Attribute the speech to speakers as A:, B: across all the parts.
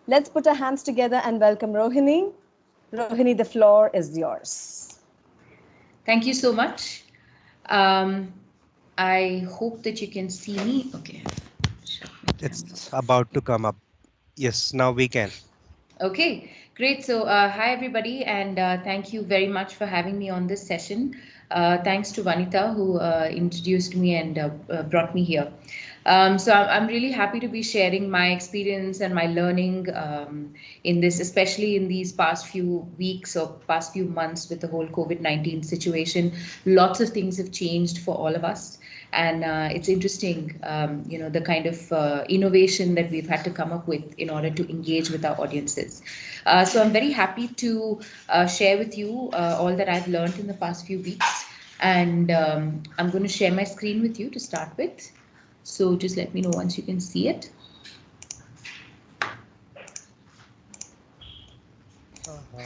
A: Let's put our hands together and welcome Rohini. Rohini, the floor is yours.
B: Thank you so much. Um, I hope that you can see me. Okay. Shut my camera.
C: It's about to come up. Yes, now we can.
B: Okay, great. So, hi everybody, and thank you very much for having me on this session. Thanks to Vanita who introduced me and brought me here. So, I'm really happy to be sharing my experience and my learning in this, especially in these past few weeks or past few months with the whole COVID-19 situation. Lots of things have changed for all of us, and it's interesting, the kind of innovation that we've had to come up with in order to engage with our audiences. So I'm very happy to share with you all that I've learned in the past few weeks, and I'm going to share my screen with you to start with. So just let me know once you can see it.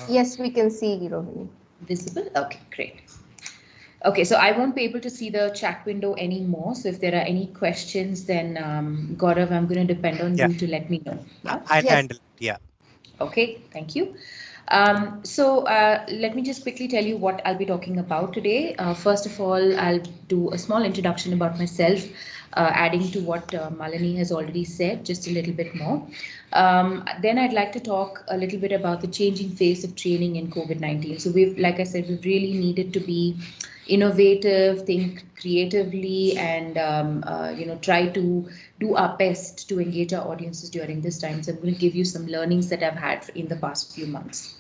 D: Yes, we can see Rohini.
B: Visible? Okay, great. Okay, so I won't be able to see the chat window anymore. So if there are any questions, then Gaurav, I'm going to depend on
C: Yeah,
B: you to let me know. Yeah.
C: I'll
D: Yes.
C: handle it. Yeah.
B: Okay, thank you. So let me just quickly tell you what I'll be talking about today. First of all, I'll do a small introduction about myself, adding to what Malini has already said, just a little bit more. Then I'd like to talk a little bit about the changing face of training in COVID-19. So like I said, we've really needed to be innovative, think creatively, and try to do our best to engage our audiences during this time. So I'm going to give you some learnings that I've had in the past few months.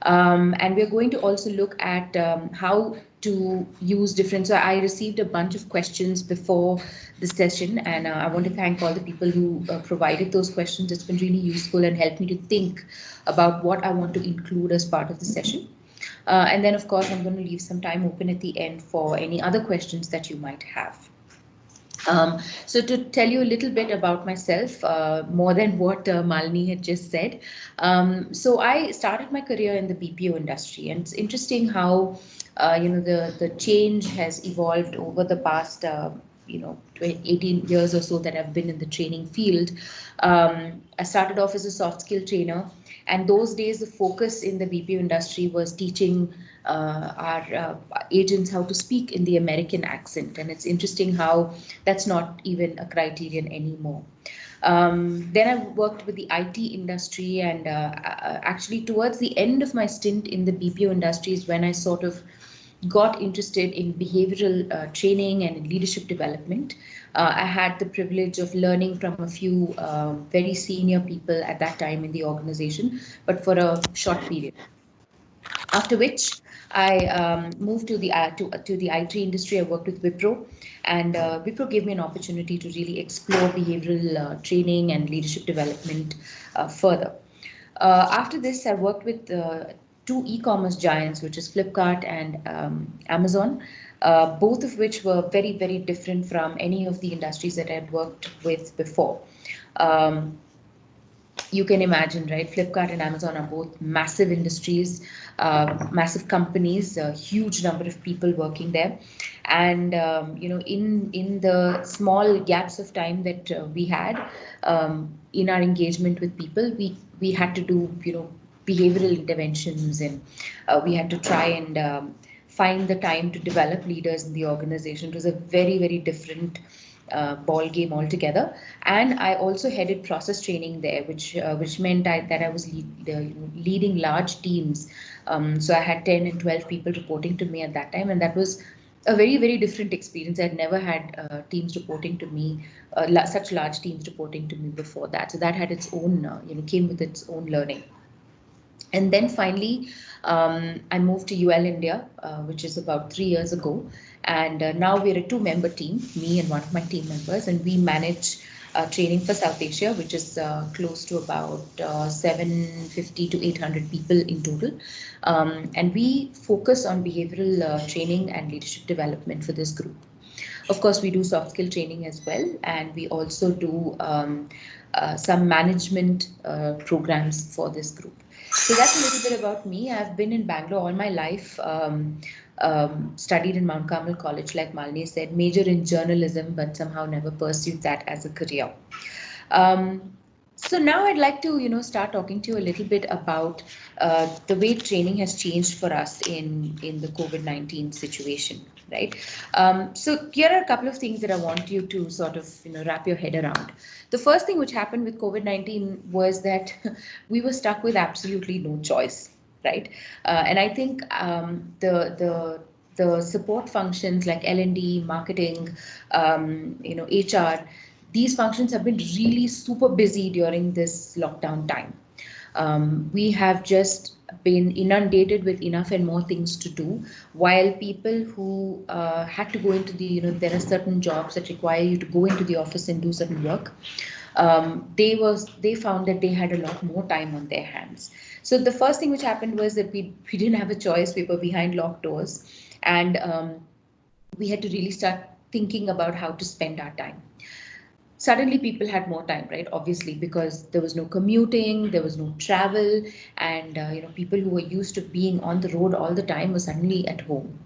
B: And we're going to also look at how to use different. So I received a bunch of questions before the session, and I want to thank all the people who provided those questions. It's been really useful and helped me to think about what I want to include as part of the session. And then, of course, I'm going to leave some time open at the end for any other questions that you might have. So to tell you a little bit about myself, more than what Malini had just said. So I started my career in the BPO industry, and it's interesting how the change has evolved over the past 18 years or so that I've been in the training field. I started off as a soft skill trainer, and those days the focus in the BPO industry was teaching our agents how to speak in the American accent, and it's interesting how that's not even a criterion anymore. Then I worked with the IT industry, and actually towards the end of my stint in the BPO industry is when I sort of got interested in behavioral training and in leadership development. I had the privilege of learning from a few very senior people at that time in the organization, but for a short period. After which, I moved to the IT industry. I worked with Wipro, and Wipro gave me an opportunity to really explore behavioral training and leadership development further. After this, I worked with two e-commerce giants, which is Flipkart and Amazon, both of which were very, very different from any of the industries that I'd worked with before. Um, you can imagine, right? Flipkart and Amazon are both massive industries, massive companies, a huge number of people working there, and in the small gaps of time that we had in our engagement with people, we had to do behavioral interventions, and we had to try and find the time to develop leaders in the organization. It was a very, very different ball game altogether. And I also headed process training there, which meant that I was leading large teams. So I had 10 and 12 people reporting to me at that time, and that was a very, very different experience. I'd never had teams reporting to me, such large teams reporting to me before that. So that had its own, came with its own learning. And then finally, I moved to UL India, which is about 3 years ago. And now we're a two-member team, me and one of my team members, and we manage training for South Asia, which is close to about 750 to 800 people in total. And we focus on behavioral training and leadership development for this group. Of course, we do soft skill training as well, and we also do some management programs for this group. So that's a little bit about me. I've been in Bangalore all my life, studied in Mount Carmel College, like Malini said, major in journalism, but somehow never pursued that as a career. Um, So now I'd like to, start talking to you a little bit about the way training has changed for us in the COVID-19 situation, right? So here are a couple of things that I want you to sort of, wrap your head around. The first thing which happened with COVID-19 was that we were stuck with absolutely no choice, right? And I think the support functions like L&D, marketing, HR, these functions have been really super busy during this lockdown time. We have just been inundated with enough and more things to do, while people who had to go into there are certain jobs that require you to go into the office and do certain work. They found that they had a lot more time on their hands. So the first thing which happened was that we didn't have a choice. We were behind locked doors, and we had to really start thinking about how to spend our time. Suddenly people had more time, right? Obviously, because there was no commuting, there was no travel, and people who were used to being on the road all the time were suddenly at home.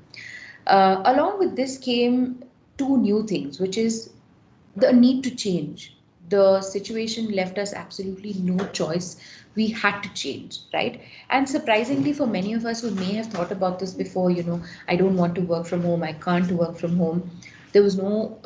B: Along with this came two new things, which is the need to change. The situation left us absolutely no choice. We had to change, right? And surprisingly, for many of us who may have thought about this before, I don't want to work from home, I can't work from home, there was no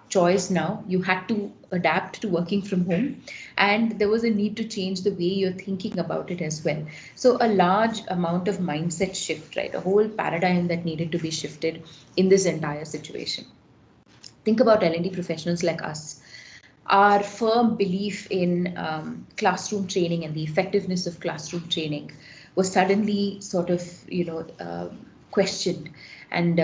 B: choice now. You had to adapt to working from home, and there was a need to change the way you're thinking about it as well. So a large amount of mindset shift, right? A whole paradigm that needed to be shifted in this entire situation. Think about L&D professionals like us. Our firm belief in classroom training and the effectiveness of classroom training was suddenly sort of, questioned. And,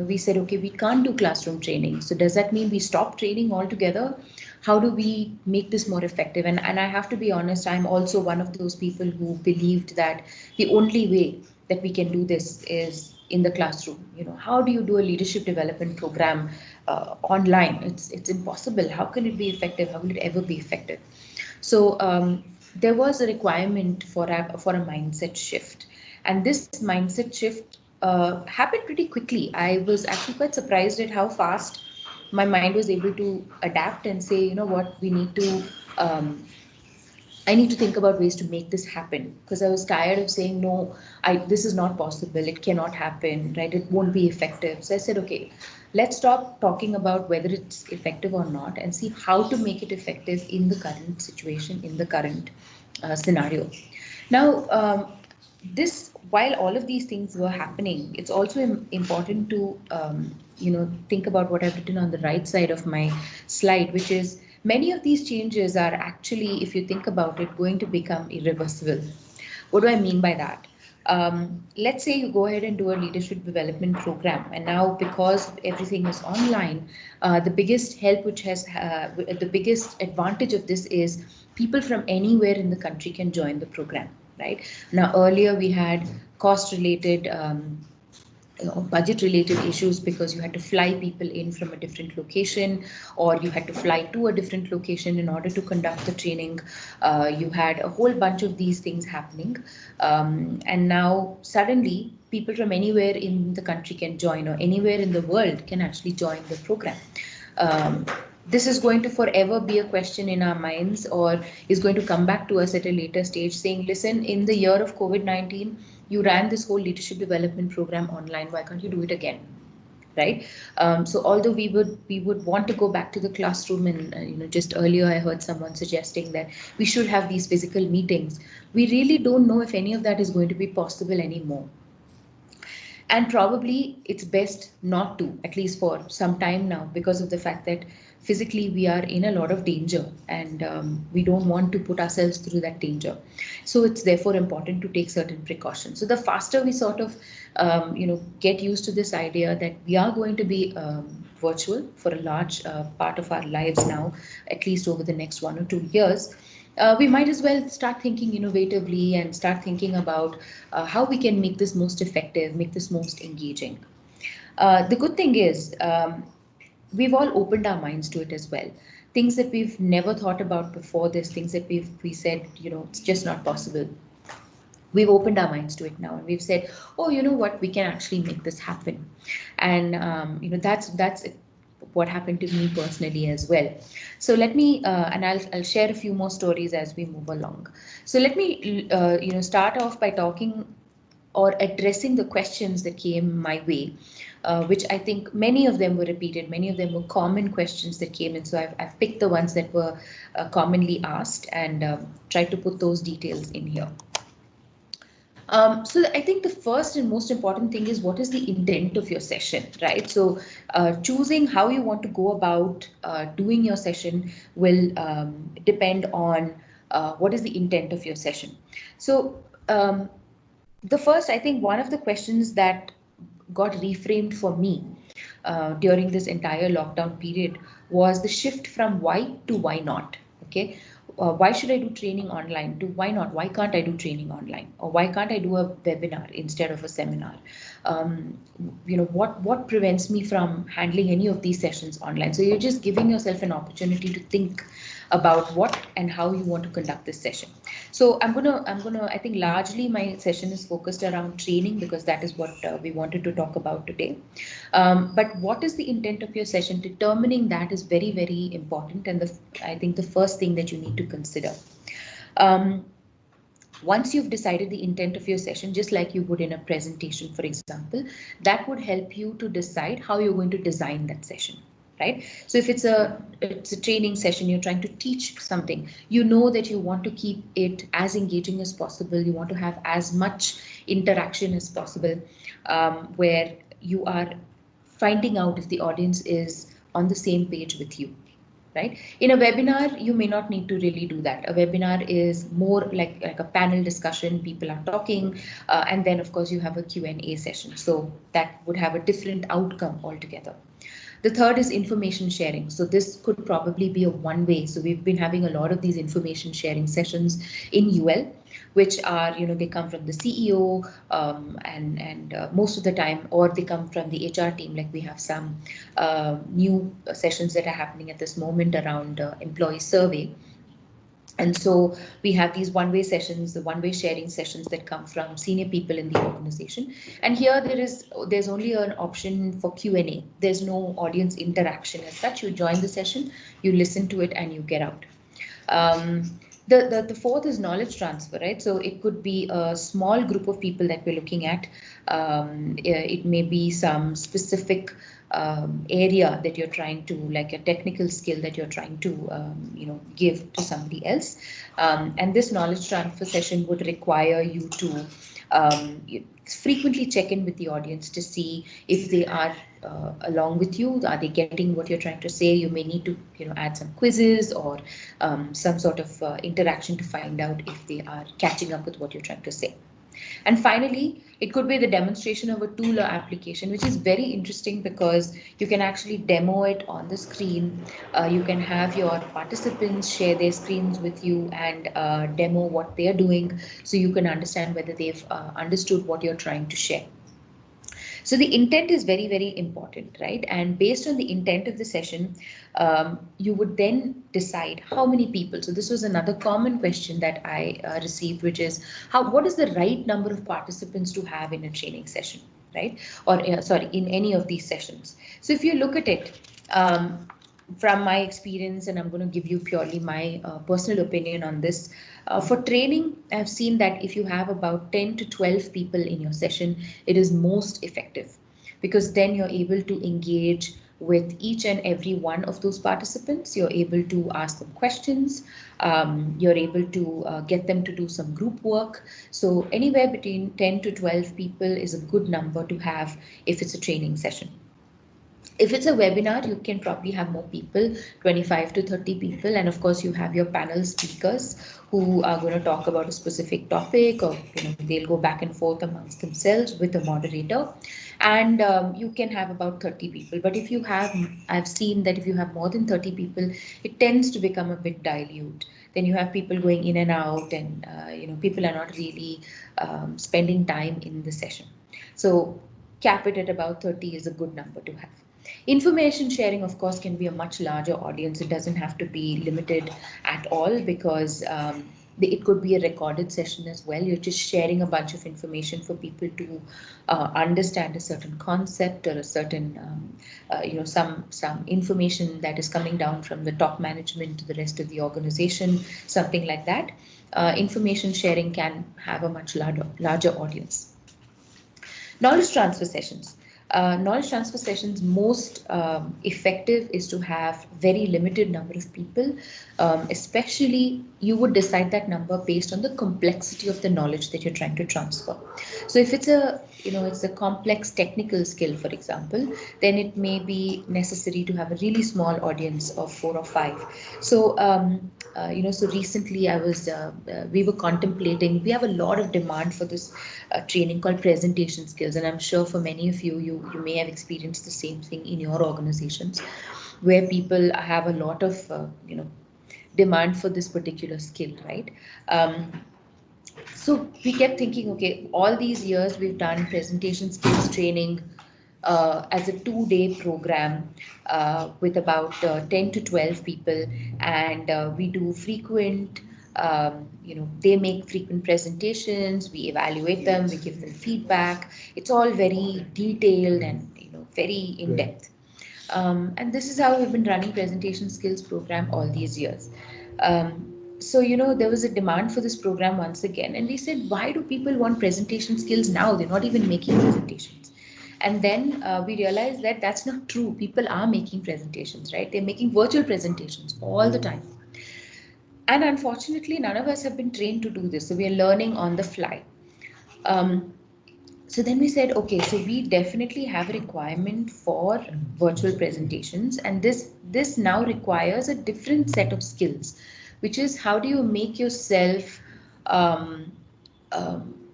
B: we said, okay, we can't do classroom training. So does that mean we stop training altogether? How do we make this more effective? And I have to be honest, I'm also one of those people who believed that the only way that we can do this is in the classroom. How do you do a leadership development program online? It's impossible. How can it be effective? How will it ever be effective? So there was a requirement for a mindset shift, and this mindset shift happened pretty quickly. I was actually quite surprised at how fast my mind was able to adapt and say, you know what, we need to. I need to think about ways to make this happen, because I was tired of saying no. This is not possible. It cannot happen. Right? It won't be effective. So I said, okay, let's stop talking about whether it's effective or not, and see how to make it effective in the current situation, in the current scenario. Now, this while all of these things were happening, it's also important to think about what I've written on the right side of my slide, which is many of these changes are actually, if you think about it, going to become irreversible. What do I mean by that? Let's say you go ahead and do a leadership development program, and now because everything is online, the biggest help which has the biggest advantage of this is people from anywhere in the country can join the program, right? Now earlier we had cost related budget related issues, because you had to fly people in from a different location, or you had to fly to a different location in order to conduct the training. You had a whole bunch of these things happening, and now suddenly people from anywhere in the country can join, or anywhere in the world can actually join the program. This is going to forever be a question in our minds, or is going to come back to us at a later stage saying, listen, in the year of COVID-19, you ran this whole leadership development program online. Why can't you do it again? Right? So although we would want to go back to the classroom, and just earlier I heard someone suggesting that we should have these physical meetings, we really don't know if any of that is going to be possible anymore. And probably it's best not to, at least for some time now, because of the fact that physically we are in a lot of danger, and we don't want to put ourselves through that danger. So it's therefore important to take certain precautions. So the faster we sort of get used to this idea that we are going to be virtual for a large part of our lives now, at least over the next 1 or 2 years, we might as well start thinking innovatively and start thinking about how we can make this most effective, make this most engaging. The good thing is, we've all opened our minds to it as well. Things that we've never thought about before this, things that we said, it's just not possible. We've opened our minds to it now, and we've said, oh, you know what, we can actually make this happen. And that's what happened to me personally as well. So let me, and I'll share a few more stories as we move along. So let me, start off by talking or addressing the questions that came my way, which I think many of them were repeated, many of them were common questions that came in. So I've picked the ones that were commonly asked and tried to put those details in here. So I think the first and most important thing is what is the intent of your session, right? So choosing how you want to go about doing your session will depend on what is the intent of your session. So the first, I think one of the questions that got reframed for me during this entire lockdown period was the shift from why to why not. Okay, why should I do training online to why not? Why can't I do training online? Or why can't I do a webinar instead of a seminar? What prevents me from handling any of these sessions online? So you're just giving yourself an opportunity to think about what and how you want to conduct this session. So I think largely my session is focused around training because that is what we wanted to talk about today. But what is the intent of your session? Determining that is very, very important. And I think the first thing that you need to consider. Once you've decided the intent of your session, just like you would in a presentation, for example, that would help you to decide how you're going to design that session. Right? So if it's a training session, you're trying to teach something, you know that you want to keep it as engaging as possible. You want to have as much interaction as possible, where you are finding out if the audience is on the same page with you. Right? In a webinar, you may not need to really do that. A webinar is more like a panel discussion. People are talking, and then of course you have a Q&A session. So that would have a different outcome altogether. The third is information sharing. So this could probably be a one-way. So we've been having a lot of these information sharing sessions in UL, which are, they come from the CEO and most of the time, or they come from the HR team. Like we have some new sessions that are happening at this moment around employee survey. And so we have these one-way sessions, the one-way sharing sessions that come from senior people in the organization. And here there's only an option for Q&A. There's no audience interaction as such. You join the session, you listen to it, and you get out. The fourth is knowledge transfer, right? So it could be a small group of people that we're looking at. It may be some specific area that you're trying to, like a technical skill that you're trying to, give to somebody else. And this knowledge transfer session would require you to frequently check in with the audience to see if they are along with you. Are they getting what you're trying to say? You may need to, add some quizzes or some sort of interaction to find out if they are catching up with what you're trying to say. And finally, it could be the demonstration of a tool or application, which is very interesting because you can actually demo it on the screen. You can have your participants share their screens with you and demo what they're doing, so you can understand whether they've understood what you're trying to share. So the intent is very, very important, right? And based on the intent of the session, you would then decide how many people. So this was another common question that I received, which is what is the right number of participants to have in a training session, right? Or in any of these sessions. So if you look at it, from my experience, and I'm going to give you purely my personal opinion on this. For training, I've seen that if you have about 10 to 12 people in your session, it is most effective because then you're able to engage with each and every one of those participants. You're able to ask them questions. You're able to get them to do some group work. So anywhere between 10 to 12 people is a good number to have if it's a training session. If it's a webinar, you can probably have more people, 25 to 30 people. And of course, you have your panel speakers who are going to talk about a specific topic, or they'll go back and forth amongst themselves with a moderator. And you can have about 30 people. But if you have, I've seen that if you have more than 30 people, it tends to become a bit dilute. Then you have people going in and out, and people are not really spending time in the session. So cap it at about 30 is a good number to have. Information sharing, of course, can be a much larger audience. It doesn't have to be limited at all because It could be a recorded session as well. You're just sharing a bunch of information for people to understand a certain concept or a certain, some information that is coming down from the top management to the rest of the organization, something like that. Information sharing can have a much larger audience. Knowledge transfer sessions. Knowledge transfer sessions most effective is to have very limited number of people, especially you would decide that number based on the complexity of the knowledge that you're trying to transfer. So if it's a complex technical skill, for example, then it may be necessary to have a really small audience of 4 or 5. So so recently we were contemplating, we have a lot of demand for this training called presentation skills, and I'm sure for many of you may have experienced the same thing in your organizations, where people have a lot of demand for this particular skill, right? So we kept thinking, okay, all these years we've done presentation skills training as a 2-day program with about 10 to 12 people, and we do frequent, they make frequent presentations, we evaluate them, we give them feedback. It's all very detailed and very in depth. And this is how we've been running presentation skills program all these years. So there was a demand for this program once again, and we said, why do people want presentation skills now? They're not even making presentations. And then we realized that that's not true. People are making presentations, right? They're making virtual presentations all the time. And unfortunately, none of us have been trained to do this. So we are learning on the fly. So then we said, okay, so we definitely have a requirement for virtual presentations. And this now requires a different set of skills, which is how do you make yourself,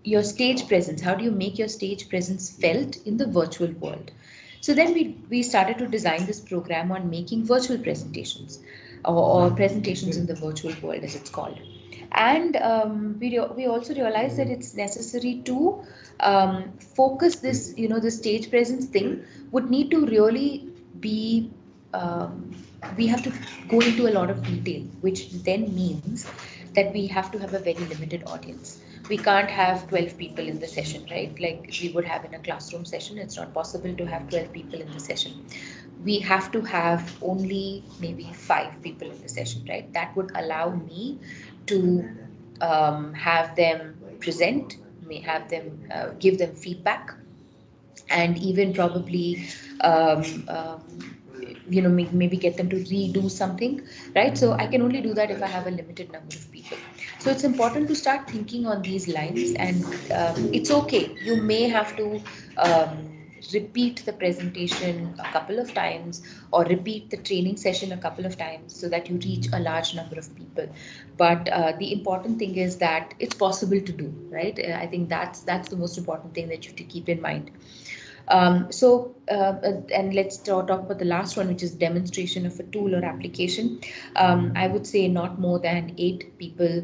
B: your stage presence, how do you make your stage presence felt in the virtual world? So then we started to design this program on making virtual presentations or presentations in the virtual world, as it's called. And we also realized that it's necessary to focus this, the stage presence thing would need to really be, we have to go into a lot of detail, which then means that we have to have a very limited audience. We can't have 12 people in the session, right? Like we would have in a classroom session. It's not possible to have 12 people in the session. We have to have only maybe 5 people in the session, right? That would allow me to have them present, may have them give them feedback, and even probably maybe get them to redo something, right? So I can only do that if I have a limited number of people. So it's important to start thinking on these lines, and it's okay, you may have to repeat the presentation a couple of times or repeat the training session a couple of times so that you reach a large number of people. But the important thing is that it's possible to do, right? I think that's the most important thing that you have to keep in mind. And let's talk about the last one, which is demonstration of a tool or application. I would say not more than 8 people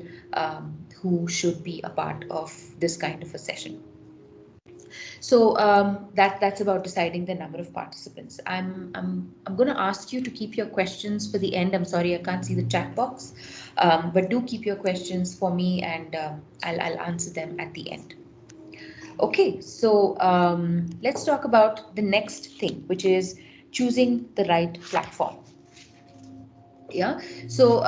B: who should be a part of this kind of a session. So that's about deciding the number of participants. I'm going to ask you to keep your questions for the end. I'm sorry, I can't see the chat box, but do keep your questions for me, and I'll answer them at the end. Okay, so let's talk about the next thing, which is choosing the right platform. Yeah, so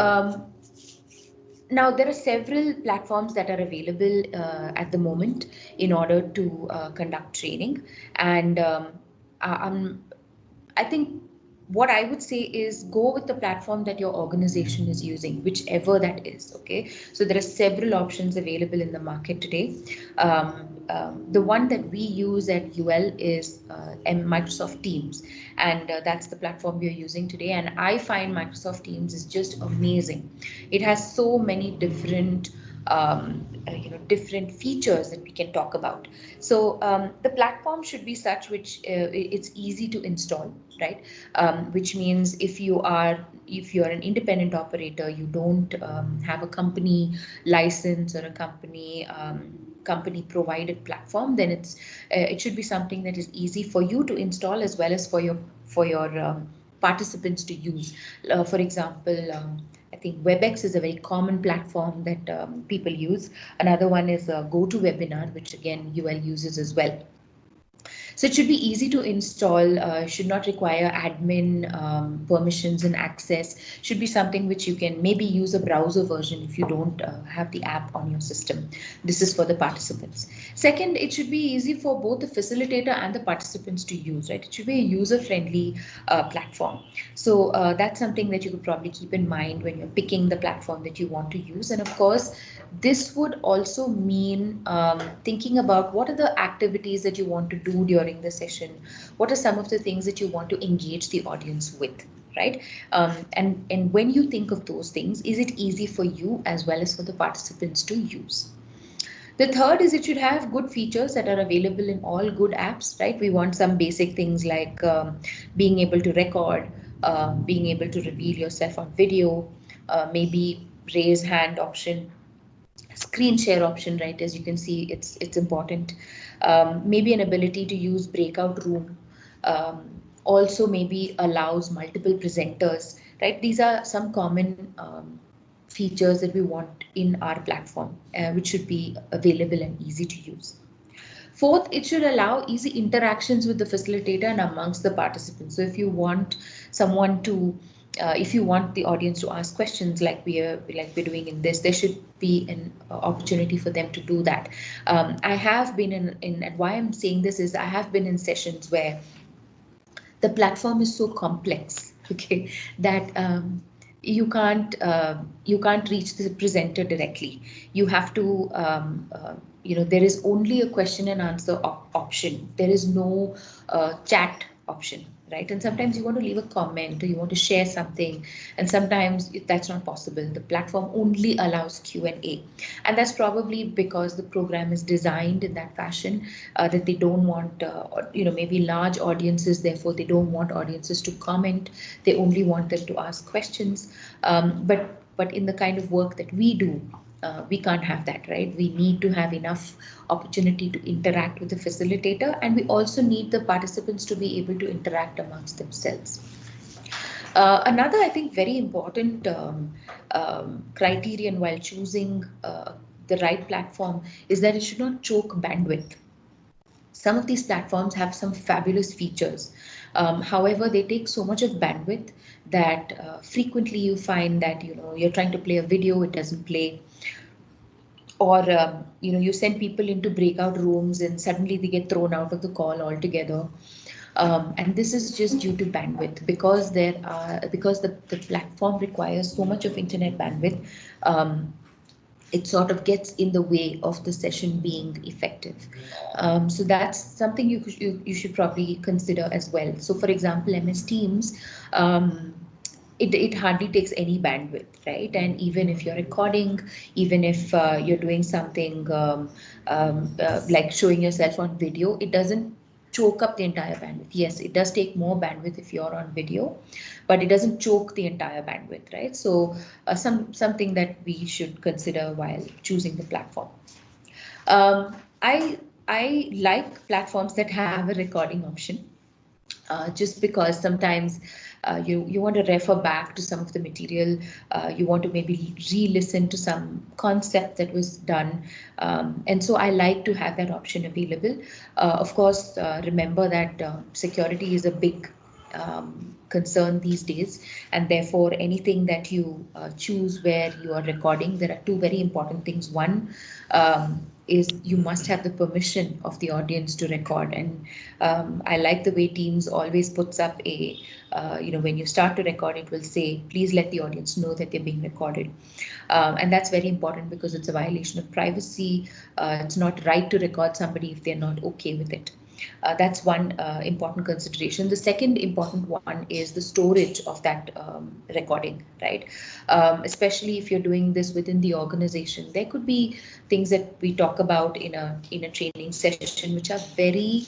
B: now there are several platforms that are available at the moment in order to conduct training, and I think what I would say is go with the platform that your organization is using, whichever that is. Okay, so there are several options available in the market today. The one that we use at UL is Microsoft Teams, and that's the platform we are using today. And I find Microsoft Teams is just amazing. It has so many different different features that we can talk about. So the platform should be such which it's easy to install, right? Which means if you're an independent operator, you don't have a company license or a company provided platform, then it should be something that is easy for you to install as well as for your participants to use. For example, I think WebEx is a very common platform that people use. Another one is GoToWebinar, which again UL uses as well. So it should be easy to install, should not require admin permissions and access, should be something which you can maybe use a browser version if you don't have the app on your system. This is for the participants. Second, it should be easy for both the facilitator and the participants to use, right? It should be a user-friendly platform. So that's something that you could probably keep in mind when you're picking the platform that you want to use. And of course, this would also mean thinking about what are the activities that you want to do during the session. What are some of the things that you want to engage the audience with, right? And when you think of those things, is it easy for you as well as for the participants to use? The third is it should have good features that are available in all good apps, right? We want some basic things like being able to record, being able to reveal yourself on video, maybe raise hand option, screen share option, right? As you can see, it's important. Maybe an ability to use breakout room. Also maybe allows multiple presenters, right? These are some common features that we want in our platform, which should be available and easy to use. Fourth, it should allow easy interactions with the facilitator and amongst the participants. So if you want someone to if you want the audience to ask questions like we're doing in this, there should be an opportunity for them to do that. I have been in and why I'm saying this is I have been in sessions where the platform is so complex, okay, that you can't reach the presenter directly. You have to there is only a question and answer option. There is no chat option, right? And sometimes you want to leave a comment or you want to share something, and sometimes that's not possible. The platform only allows Q&A, and that's probably because the program is designed in that fashion that they don't want maybe large audiences, therefore they don't want audiences to comment. They only want them to ask questions. But in the kind of work that we do, we can't have that, right? We need to have enough opportunity to interact with the facilitator, and we also need the participants to be able to interact amongst themselves. Another, I think, very important criterion while choosing the right platform is that it should not choke bandwidth. Some of these platforms have some fabulous features. However, they take so much of bandwidth that frequently you find that you're trying to play a video, it doesn't play, or you send people into breakout rooms and suddenly they get thrown out of the call altogether. And this is just due to bandwidth, because the platform requires so much of internet bandwidth. It sort of gets in the way of the session being effective. So that's something you should probably consider as well. So for example, MS Teams, it hardly takes any bandwidth, right? And even if you're recording, even if you're doing something like showing yourself on video, it doesn't choke up the entire bandwidth. Yes, it does take more bandwidth if you're on video, but it doesn't choke the entire bandwidth, right? So something that we should consider while choosing the platform. I like platforms that have a recording option, just because sometimes you want to refer back to some of the material, you want to maybe re-listen to some concept that was done, and so I like to have that option available. Of course, remember that security is a big concern these days, and therefore anything that you choose where you are recording, there are two very important things. One is you must have the permission of the audience to record, and I like the way Teams always puts up a when you start to record, it will say please let the audience know that they're being recorded, and that's very important because it's a violation of privacy. It's not right to record somebody if they're not okay with it. That's one important consideration. The second important one is the storage of that recording, right? Especially if you're doing this within the organization, there could be things that we talk about in a training session which are very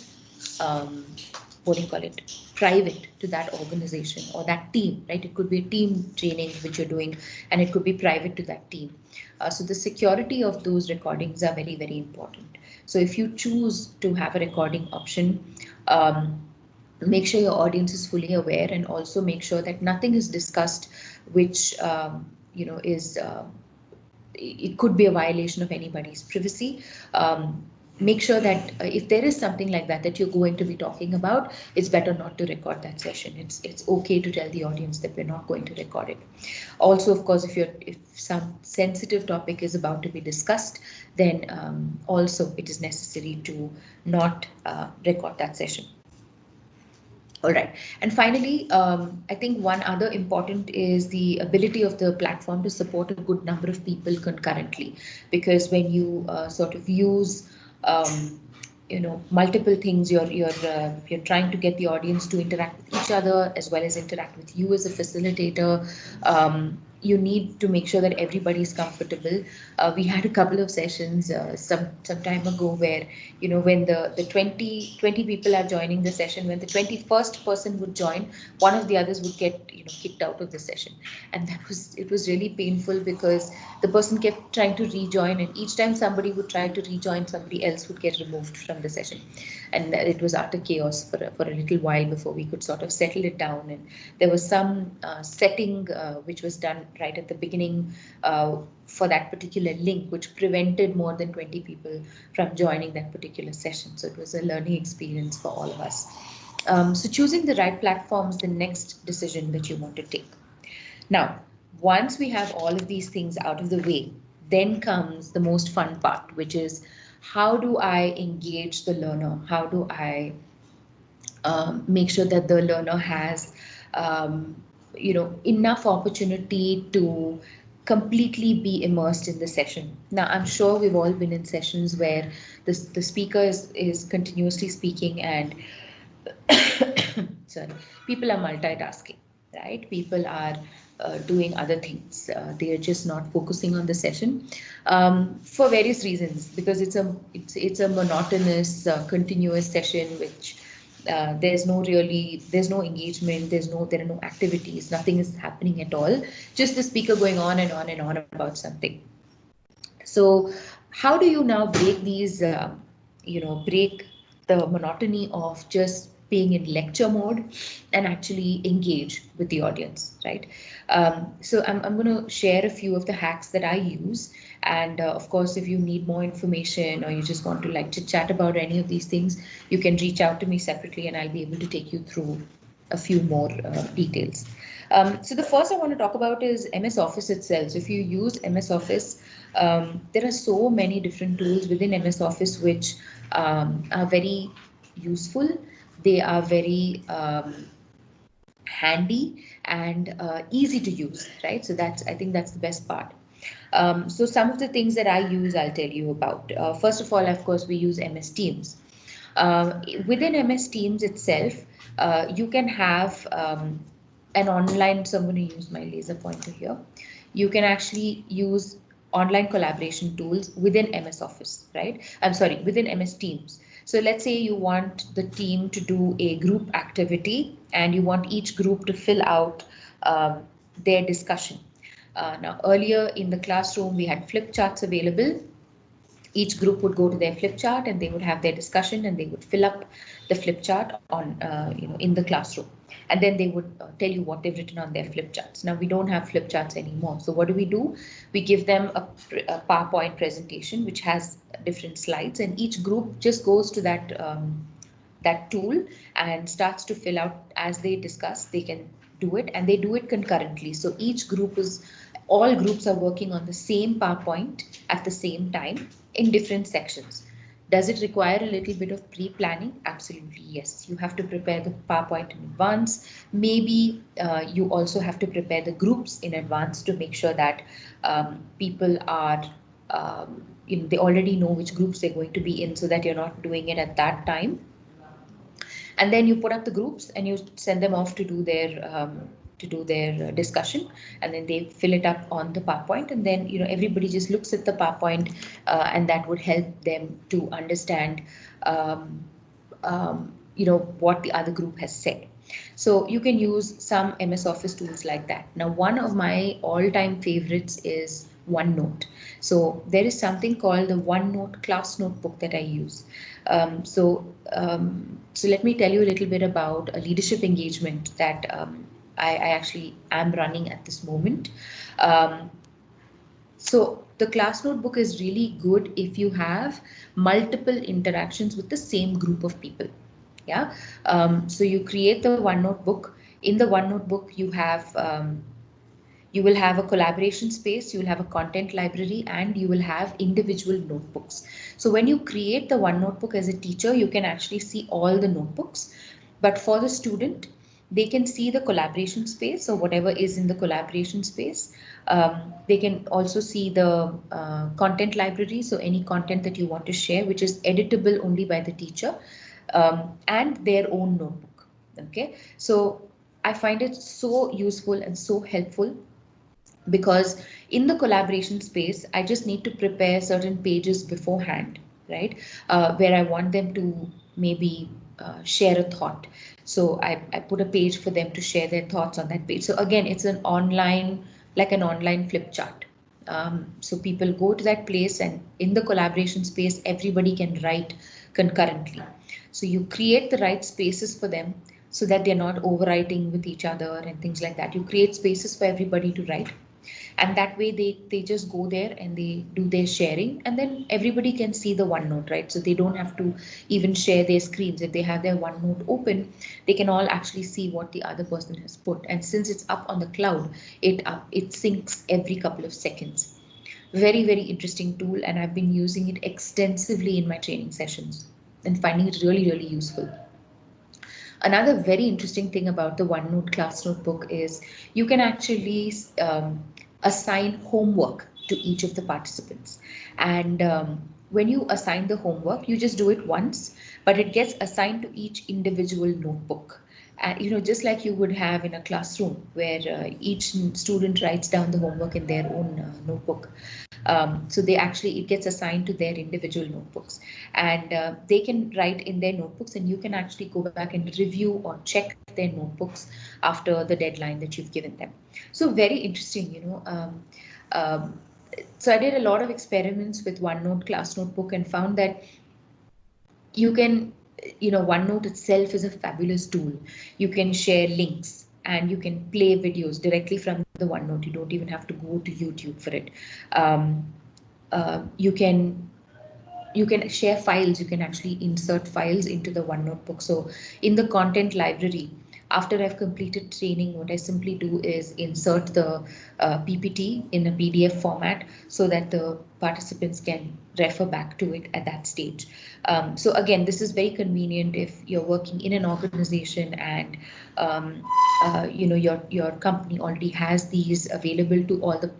B: private to that organization or that team, right? It could be a team training which you're doing, and it could be private to that team. So the security of those recordings are very, very important. So if you choose to have a recording option, make sure your audience is fully aware, and also make sure that nothing is discussed which is it could be a violation of anybody's privacy. Make sure that if there is something like that that you're going to be talking about, it's better not to record that session. It's okay to tell the audience that we're not going to record it. Also, of course, if some sensitive topic is about to be discussed, then also it is necessary to not record that session. All right. And finally, I think one other important is the ability of the platform to support a good number of people concurrently, because when you sort of use multiple things, you're trying to get the audience to interact with each other as well as interact with you as a facilitator. You need to make sure that everybody is comfortable. We had a couple of sessions some time ago where, when the 20 people are joining the session, when the 21st person would join, one of the others would get kicked out of the session, and it was really painful because the person kept trying to rejoin, and each time somebody would try to rejoin, somebody else would get removed from the session, and it was utter chaos for a little while before we could sort of settle it down. And there was some setting which was done right at the beginning for that particular link, which prevented more than 20 people from joining that particular session. So it was a learning experience for all of us. So choosing the right platform is the next decision that you want to take. Now, once we have all of these things out of the way, then comes the most fun part, which is how do I engage the learner? How do I make sure that the learner has enough opportunity to completely be immersed in the session. Now, I'm sure we've all been in sessions where the speaker is continuously speaking and sorry, people are multitasking, right? People are doing other things. They are just not focusing on the session for various reasons, because it's a monotonous, continuous session which there's no engagement, there are no activities, nothing is happening at all, just the speaker going on and on and on about something. So how do you now break these break the monotony of just being in lecture mode and actually engage with the audience, right? So I'm going to share a few of the hacks that I use. And of course, if you need more information or you just want to chit chat about any of these things, you can reach out to me separately and I'll be able to take you through a few more details. So the first I want to talk about is MS Office itself. So if you use MS Office, there are so many different tools within MS Office which are very useful. They are very handy and easy to use, right? So I think that's the best part. So some of the things that I use, I'll tell you about. First of all, of course, we use MS Teams. Within MS Teams itself, you can have an online, so I'm going to use my laser pointer here. You can actually use online collaboration tools within MS Office, right? I'm sorry, within MS Teams. So let's say you want the team to do a group activity and you want each group to fill out their discussion. Now, earlier in the classroom, we had flip charts available. Each group would go to their flip chart and they would have their discussion and they would fill up the flip chart on, in the classroom. And then they would tell you what they've written on their flip charts. Now we don't have flip charts anymore. So what do? We give them a PowerPoint presentation which has different slides, and each group just goes to that tool and starts to fill out as they discuss. They can do it and they do it concurrently. So all groups are working on the same PowerPoint at the same time in different sections. Does it require a little bit of pre-planning? Absolutely, yes. You have to prepare the PowerPoint in advance. Maybe you also have to prepare the groups in advance to make sure that people are, they already know which groups they're going to be in, so that you're not doing it at that time. And then you put up the groups and you send them off to do their discussion, and then they fill it up on the PowerPoint, and then everybody just looks at the PowerPoint and that would help them to understand what the other group has said. So you can use some MS Office tools like that. Now, one of my all-time favorites is OneNote. So there is something called the OneNote class notebook that I use. So let me tell you a little bit about a leadership engagement that I actually am running at this moment. So the class notebook is really good if you have multiple interactions with the same group of people. Yeah. So you create the OneNote book. In the OneNote book, you will have a collaboration space, you will have a content library, and you will have individual notebooks. So when you create the one notebook as a teacher, you can actually see all the notebooks. But for the student, they can see the collaboration space or whatever is in the collaboration space. They can also see the content library, so any content that you want to share, which is editable only by the teacher, and their own notebook. Okay, so I find it so useful and so helpful, because in the collaboration space, I just need to prepare certain pages beforehand, right? Where I want them to maybe share a thought. So I put a page for them to share their thoughts on that page. So again, it's an online, like an online flip chart. So people go to that place, and in the collaboration space, everybody can write concurrently. So you create the right spaces for them so that they're not overwriting with each other and things like that. You create spaces for everybody to write, and that way they just go there and they do their sharing, and then everybody can see the OneNote, right? So they don't have to even share their screens. If they have their OneNote open, they can all actually see what the other person has put, and since it's up on the cloud, it syncs every couple of seconds. Very, very interesting tool, and I've been using it extensively in my training sessions and finding it really, really useful. Another very interesting thing about the OneNote class notebook is you can actually assign homework to each of the participants. And when you assign the homework, you just do it once, but it gets assigned to each individual notebook. Just like you would have in a classroom where each student writes down the homework in their own notebook. So it gets assigned to their individual notebooks, and they can write in their notebooks, and you can actually go back and review or check their notebooks after the deadline that you've given them. So very interesting, so I did a lot of experiments with OneNote class notebook and found that you can, OneNote itself is a fabulous tool. You can share links and you can play videos directly from the OneNote. You don't even have to go to YouTube for it. You can share files. You can actually insert files into the OneNote book. So in the content library, after I've completed training, what I simply do is insert the PPT in a PDF format so that the participants can refer back to it at that stage. So again, this is very convenient if you're working in an organization and your company already has these available to all the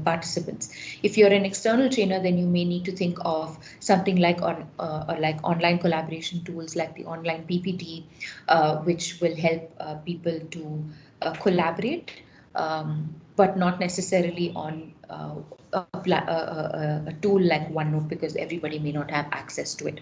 B: participants. If you're an external trainer, then you may need to think of something like online collaboration tools like the online PPT, which will help people to collaborate, but not necessarily on a tool like OneNote, because everybody may not have access to it.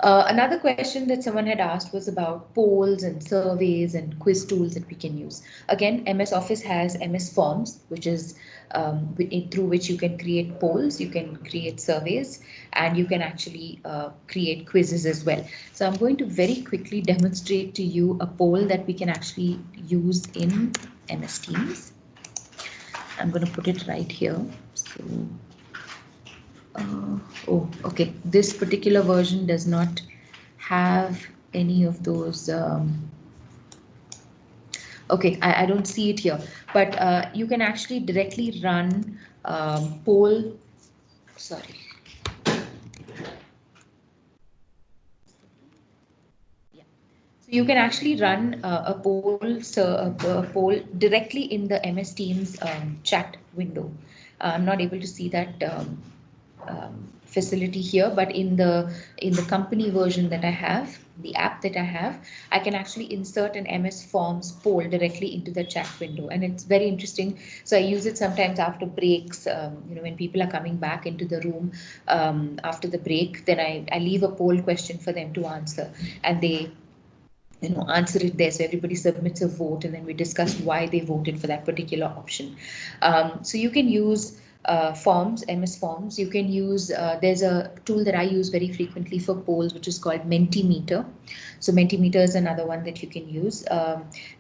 B: Another question that someone had asked was about polls and surveys and quiz tools that we can use. Again, MS Office has MS Forms, which is through which you can create polls, you can create surveys, and you can actually create quizzes as well. So I'm going to very quickly demonstrate to you a poll that we can actually use in MS Teams. I'm going to put it right here. So. Okay. This particular version does not have any of those. Okay, I don't see it here, but you can actually directly run poll. Sorry. Yeah. So you can actually run a poll directly in the MS Teams chat window. I'm not able to see that. Facility here, but in the company version that I have, the app that I have, I can actually insert an MS Forms poll directly into the chat window, and it's very interesting. So I use it sometimes after breaks, when people are coming back into the room after the break, then I leave a poll question for them to answer, and they answer it there. So everybody submits a vote, and then we discuss why they voted for that particular option. So you can use forms, MS Forms. You can use, there's a tool that I use very frequently for polls, which is called Mentimeter. So Mentimeter is another one that you can use.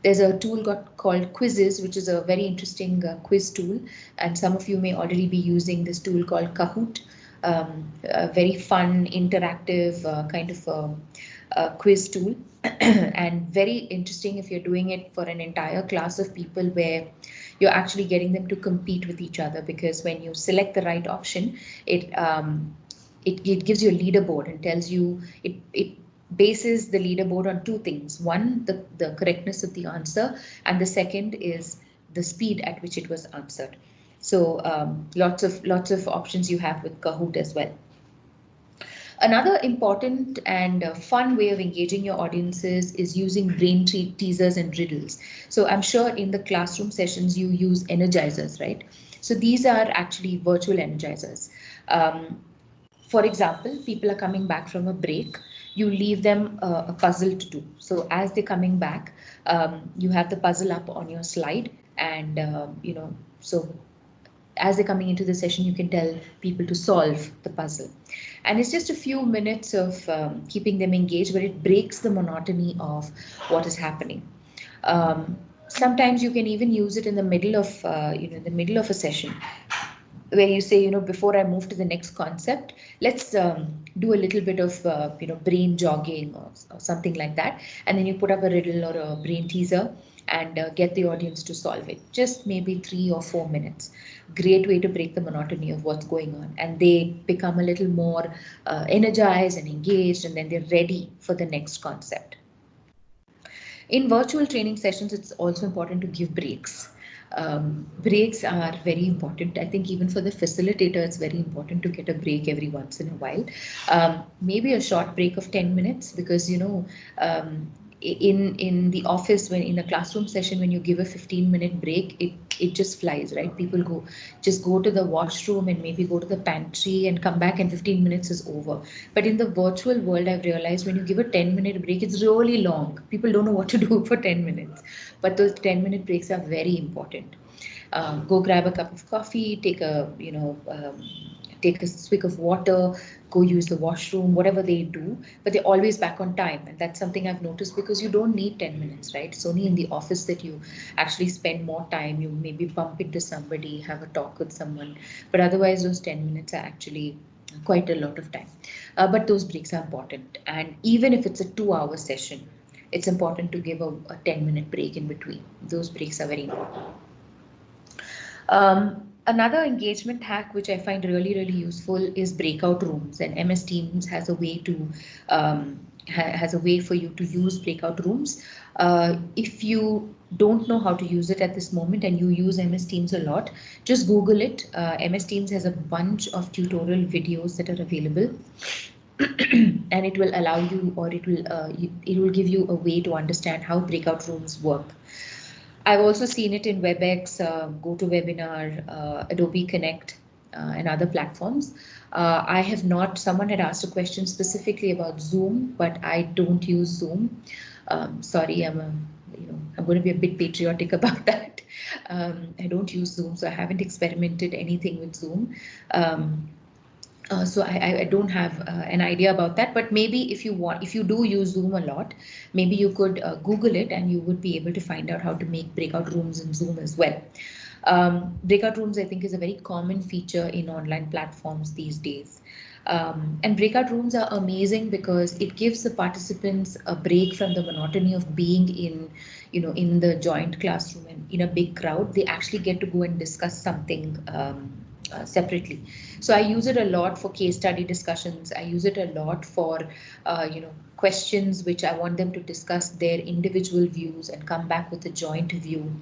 B: There's a tool called Quizzes, which is a very interesting quiz tool. And some of you may already be using this tool called Kahoot. A very fun, interactive kind of quiz tool. And very interesting if you're doing it for an entire class of people where you're actually getting them to compete with each other, because when you select the right option, it gives you a leaderboard and tells you, it bases the leaderboard on two things. One, the correctness of the answer, and the second is the speed at which it was answered. So lots of options you have with Kahoot as well. Another important and fun way of engaging your audiences is using brain teasers and riddles. So I'm sure in the classroom sessions you use energizers, right? So these are actually virtual energizers. For example, people are coming back from a break. You leave them a puzzle to do. So as they're coming back, you have the puzzle up on your slide, and so as they're coming into the session, you can tell people to solve the puzzle. And it's just a few minutes of keeping them engaged, but it breaks the monotony of what is happening. Sometimes you can even use it in the middle of, a session, where you say, before I move to the next concept, let's do a little bit of, brain jogging or something like that. And then you put up a riddle or a brain teaser and get the audience to solve it. Just maybe 3 or 4 minutes. Great way to break the monotony of what's going on. And they become a little more energized and engaged, and then they're ready for the next concept. In virtual training sessions, it's also important to give breaks. Breaks are very important. I think even for the facilitator, it's very important to get a break every once in a while. Maybe a short break of 10 minutes, because, in the office, when in a classroom session, when you give a 15-minute break, it just flies, right? People go to the washroom and maybe go to the pantry and come back, and 15 minutes is over. But in the virtual world, I've realized when you give a 10-minute break, it's really long. People don't know what to do for 10 minutes, but those 10-minute breaks are very important. Go grab a cup of coffee, take a swig of water, go use the washroom, whatever they do, but they're always back on time. And that's something I've noticed, because you don't need 10 minutes, right? It's only in the office that you actually spend more time. You maybe bump into somebody, have a talk with someone, but otherwise those 10 minutes are actually quite a lot of time. But those breaks are important. And even if it's a 2-hour session, it's important to give a 10-minute break in between. Those breaks are very important. Another engagement hack which I find really, really useful is breakout rooms, and MS Teams has a way to for you to use breakout rooms. If you don't know how to use it at this moment and you use MS Teams a lot, just Google it. MS Teams has a bunch of tutorial videos that are available. And it will allow you, or it will give you a way to understand how breakout rooms work. I've also seen it in WebEx, GoToWebinar, Adobe Connect, and other platforms. I have not, someone had asked a question specifically about Zoom, but I don't use Zoom. Sorry, I'm going to be a bit patriotic about that. I don't use Zoom, so I haven't experimented anything with Zoom. So I don't have an idea about that, but maybe if you do use Zoom a lot, maybe you could Google it and you would be able to find out how to make breakout rooms in Zoom as well. Breakout rooms, I think, is a very common feature in online platforms these days. And breakout rooms are amazing because it gives the participants a break from the monotony of being in the joint classroom and in a big crowd. They actually get to go and discuss something separately. So I use it a lot for case study discussions. I use it a lot for questions which I want them to discuss their individual views and come back with a joint view.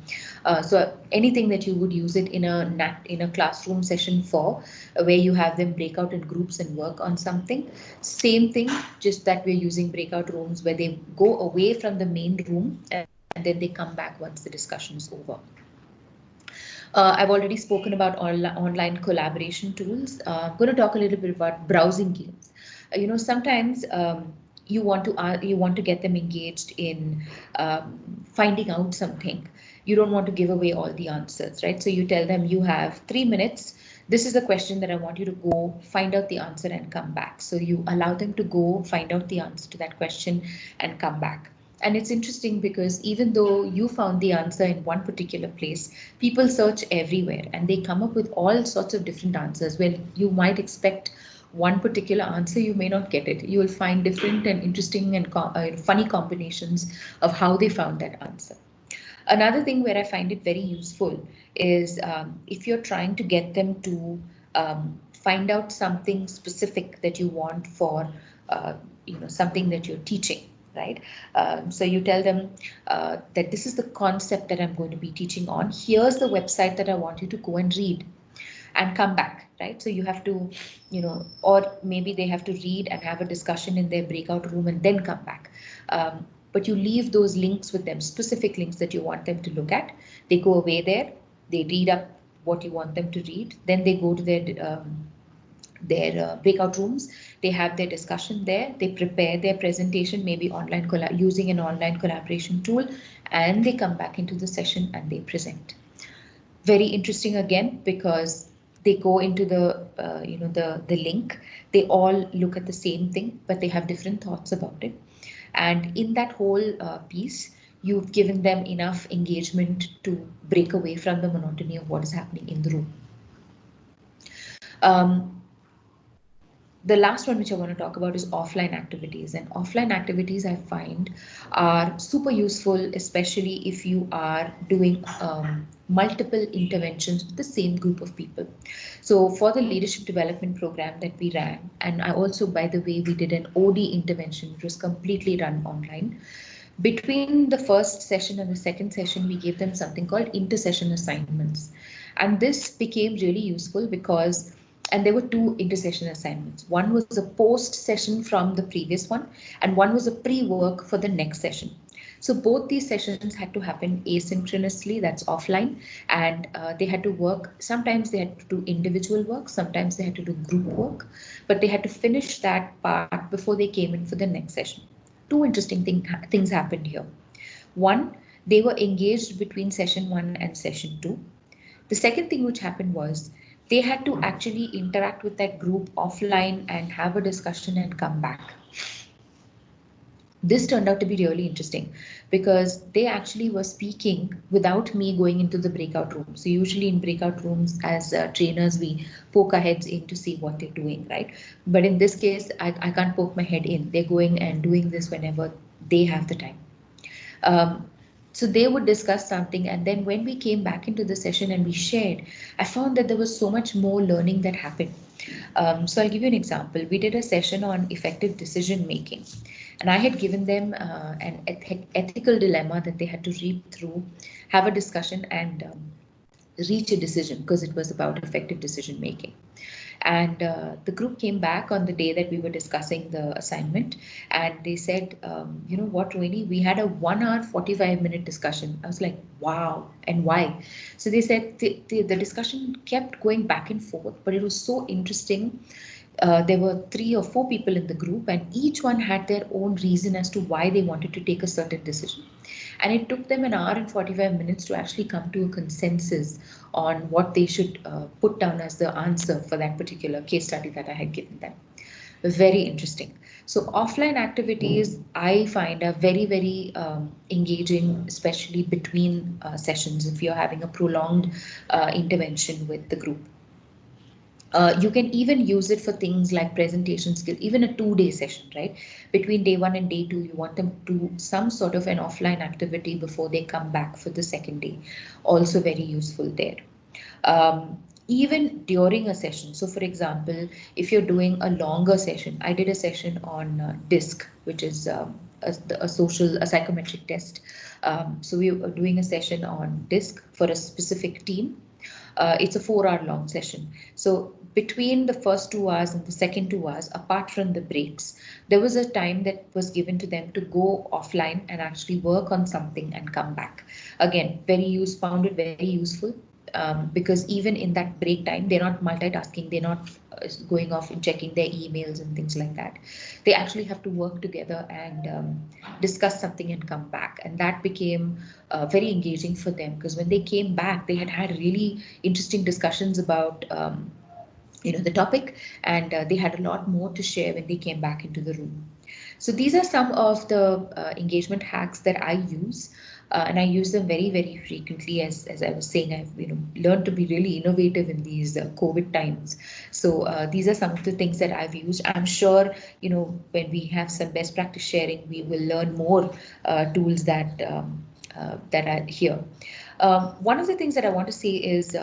B: So anything that you would use it in a classroom session for, where you have them break out in groups and work on something. Same thing, just that we're using breakout rooms where they go away from the main room and then they come back once the discussion is over. I've already spoken about online collaboration tools. I'm going to talk a little bit about browsing games. Sometimes you want to get them engaged in finding out something. You don't want to give away all the answers, right? So you tell them you have 3 minutes. This is the question that I want you to go find out the answer and come back. So you allow them to go find out the answer to that question and come back. And it's interesting because even though you found the answer in one particular place, people search everywhere and they come up with all sorts of different answers. Where you might expect one particular answer, you may not get it. You will find different and interesting and funny combinations of how they found that answer. Another thing where I find it very useful is if you're trying to get them to find out something specific that you want for something that you're teaching, right? So you tell them that this is the concept that I'm going to be teaching on. Here's the website that I want you to go and read and come back, right? So you have to, or maybe they have to read and have a discussion in their breakout room and then come back. But you leave those links with them, specific links that you want them to look at. They go away there, they read up what you want them to read, then they go to their breakout rooms, they have their discussion there, they prepare their presentation, maybe using an online collaboration tool, and they come back into the session and they present. Very interesting again, because they go into the link, they all look at the same thing, but they have different thoughts about it. And in that whole piece, you've given them enough engagement to break away from the monotony of what is happening in the room. The last one which I want to talk about is offline activities. And offline activities I find are super useful, especially if you are doing multiple interventions with the same group of people. So for the leadership development program that we ran, and I also, by the way, we did an OD intervention, which was completely run online. Between the first session and the second session, we gave them something called inter-session assignments. And this became really useful because and there were 2 inter-session assignments. One was a post-session from the previous one, and one was a pre-work for the next session. So both these sessions had to happen asynchronously, that's offline, and they had to work. Sometimes they had to do individual work, sometimes they had to do group work, but they had to finish that part before they came in for the next session. 2 interesting things happened here. One, they were engaged between session 1 and session 2. The second thing which happened was they had to actually interact with that group offline and have a discussion and come back. This turned out to be really interesting because they actually were speaking without me going into the breakout room. So usually in breakout rooms as trainers, we poke our heads in to see what they're doing, right? But in this case, I can't poke my head in. They're going and doing this whenever they have the time. So they would discuss something, and then when we came back into the session and we shared, I found that there was so much more learning that happened. So I'll give you an example. We did a session on effective decision making, and I had given them an ethical dilemma that they had to read through, have a discussion, and reach a decision because it was about effective decision making. And the group came back on the day that we were discussing the assignment, and they said, you know what, Rohini, we had a 1 hour 45-minute discussion. I was like, wow, and why? So they said the discussion kept going back and forth, but it was so interesting. There were 3 or 4 people in the group, and each one had their own reason as to why they wanted to take a certain decision. And it took them 1 hour and 45 minutes to actually come to a consensus on what they should put down as the answer for that particular case study that I had given them. Very interesting. So offline activities I find are very, very engaging, especially between sessions if you're having a prolonged intervention with the group. You can even use it for things like presentation skills, even a 2-day session, right? Between day 1 and day 2, you want them to do some sort of an offline activity before they come back for the second day. Also very useful there. Even during a session. So for example, if you're doing a longer session, I did a session on DISC, which is a psychometric test. So we were doing a session on DISC for a specific team. It's a 4-hour long session. So between the first 2 hours and the second 2 hours, apart from the breaks, there was a time that was given to them to go offline and actually work on something and come back. Again, found it very useful. because even in that break time, they're not multitasking, they're not going off and checking their emails and things like that. They actually have to work together and discuss something and come back. And that became very engaging for them, because when they came back, they had really interesting discussions about the topic, and they had a lot more to share when they came back into the room. So these are some of the engagement hacks that I use, and I use them very, very frequently. As I was saying, I've learned to be really innovative in these COVID times. So these are some of the things that I've used. I'm sure when we have some best practice sharing, we will learn more tools that are here. One of the things that I want to say is,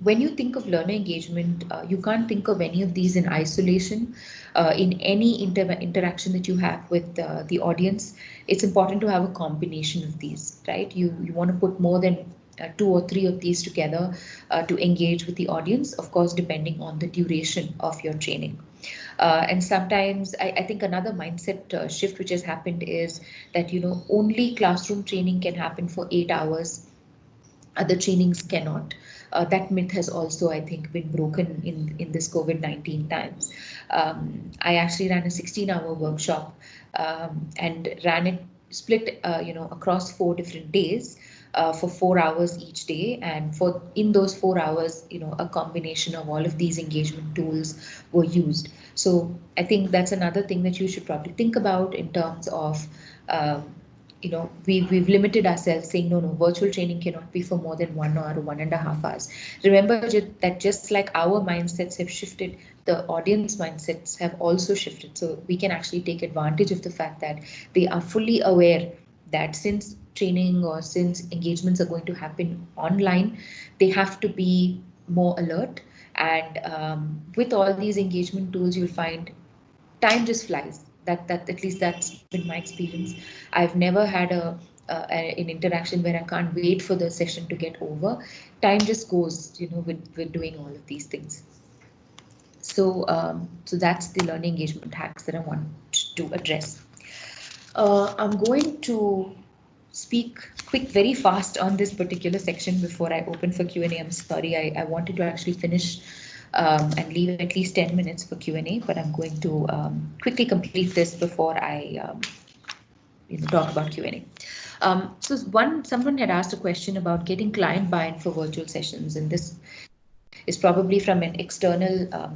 B: when you think of learner engagement, you can't think of any of these in isolation. In any interaction that you have with the audience, it's important to have a combination of these, right? You want to put more than 2 or 3 of these together to engage with the audience, of course, depending on the duration of your training. And sometimes I think another mindset shift which has happened is that only classroom training can happen for 8 hours. Other trainings cannot. That myth has also, I think, been broken in this COVID-19 times. I actually ran a 16-hour workshop and ran it split, across 4 different days. For 4 hours each day, and in those 4 hours, a combination of all of these engagement tools were used. So I think that's another thing that you should probably think about in terms of we've limited ourselves, saying no, virtual training cannot be for more than 1 hour or 1.5 hours. Remember that just like our mindsets have shifted, the audience mindsets have also shifted. So we can actually take advantage of the fact that they are fully aware that since training or since engagements are going to happen online, they have to be more alert. And with all these engagement tools, you'll find time just flies. That at least that's been my experience. I've never had an interaction where I can't wait for the session to get over. Time just goes, with doing all of these things. So so that's the learning engagement hacks that I want to address. I'm going to speak very fast on this particular section before I open for Q&A. I'm sorry, I wanted to actually finish and leave at least 10 minutes for Q&A, but I'm going to quickly complete this before I talk about Q&A. So someone had asked a question about getting client buy-in for virtual sessions, and this is probably from an external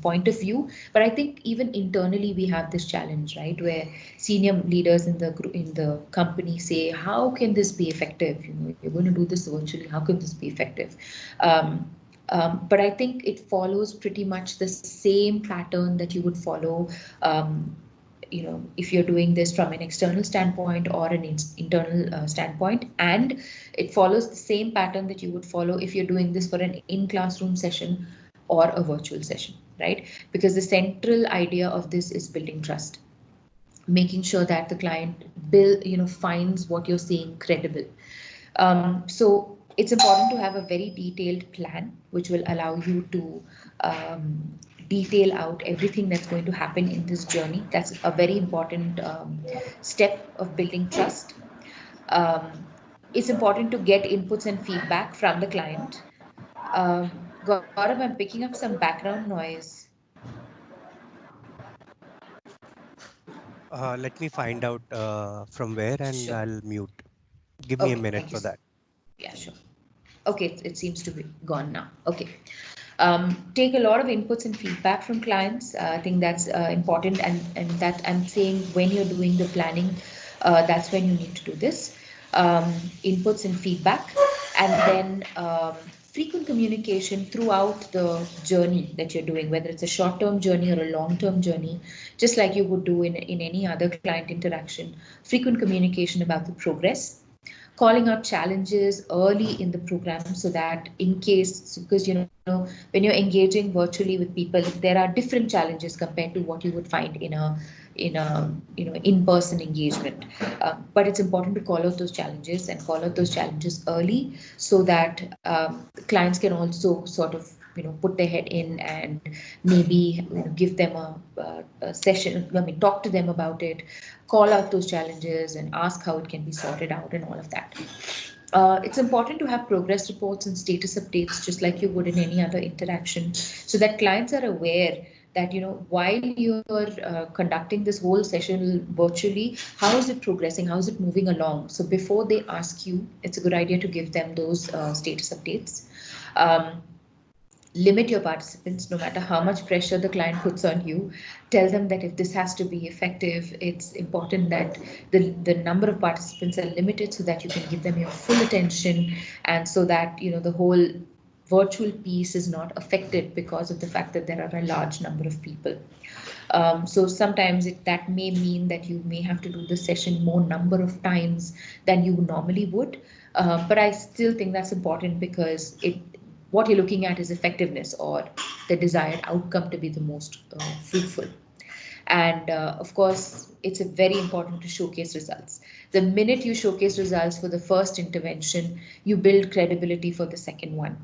B: point of view, but I think even internally we have this challenge, right, where senior leaders in the company say, how can this be effective? You're going to do this virtually, how can this be effective? But I think it follows pretty much the same pattern that you would follow if you're doing this from an external standpoint or an internal standpoint, and it follows the same pattern that you would follow if you're doing this for an in-classroom session or a virtual session, right? Because the central idea of this is building trust, making sure that the client finds what you're saying credible. So it's important to have a very detailed plan, which will allow you to detail out everything that's going to happen in this journey. That's a very important step of building trust. It's important to get inputs and feedback from the client. Gaurav, I'm picking up some background noise.
C: Let me find out from where, and
B: Sure.
C: I'll mute. Give me a minute for that.
B: Yeah, sure. Okay, it seems to be gone now. Okay. Take a lot of inputs and feedback from clients. I think that's important, and that I'm saying when you're doing the planning, that's when you need to do this. Inputs and feedback, and then frequent communication throughout the journey that you're doing, whether it's a short-term journey or a long-term journey, just like you would do in any other client interaction. Frequent communication about the progress, calling out challenges early in the program, so that in case, because when you're engaging virtually with people, there are different challenges compared to what you would find in a in-person engagement, but it's important to call out those challenges and call out those challenges early, so that clients can also sort of put their head in and maybe give them a session. I mean, talk to them about it, call out those challenges and ask how it can be sorted out and all of that. It's important to have progress reports and status updates, just like you would in any other interaction, so that clients are aware that, while you're conducting this whole session virtually, how is it progressing? How is it moving along? So before they ask you, it's a good idea to give them those status updates. Limit your participants no matter how much pressure the client puts on you. Tell them that if this has to be effective, it's important that the number of participants are limited so that you can give them your full attention, and so that the whole virtual piece is not affected because of the fact that there are a large number of people. So sometimes that may mean that you may have to do the session more number of times than you normally would. But I still think that's important, because what you're looking at is effectiveness, or the desired outcome to be the most fruitful. And of course, it's very important to showcase results. The minute you showcase results for the first intervention, you build credibility for the second one.